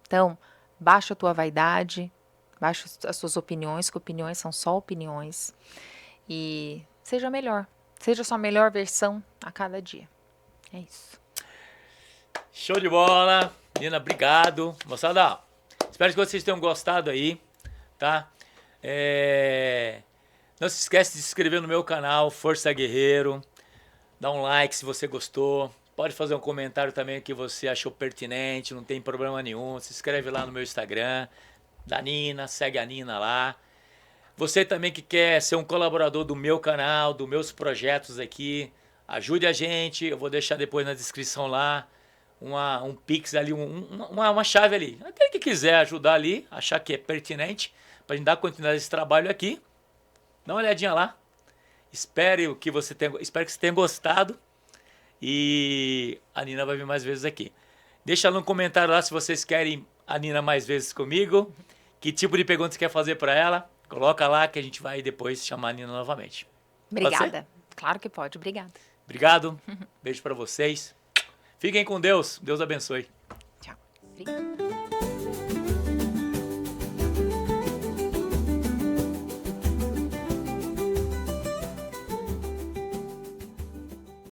B: Então, baixa a tua vaidade, baixa as suas opiniões, que opiniões são só opiniões. E seja melhor. Seja a sua melhor versão a cada dia. É isso.
A: Show de bola. Nina, obrigado. Moçada, espero que vocês tenham gostado aí, tá? Não se esquece de se inscrever no meu canal, Força Guerreiro. Dá um like se você gostou. Pode fazer um comentário também que você achou pertinente, não tem problema nenhum. Se inscreve lá no meu Instagram, da Nina, segue a Nina lá. Você também que quer ser um colaborador do meu canal, dos meus projetos aqui, ajude a gente. Eu vou deixar depois na descrição lá um Pix ali, uma chave ali. Aquele que quiser ajudar ali, achar que é pertinente, para a gente dar continuidade a esse trabalho aqui, dá uma olhadinha lá. Espero que você tenha gostado. E a Nina vai vir mais vezes aqui. Deixa no comentário lá se vocês querem a Nina mais vezes comigo. Que tipo de pergunta você quer fazer para ela. Coloca lá que a gente vai depois chamar a Nina novamente.
B: Obrigada. Claro que pode. Obrigada.
A: Obrigado. Beijo para vocês. Fiquem com Deus. Deus abençoe.
B: Tchau. Obrigada.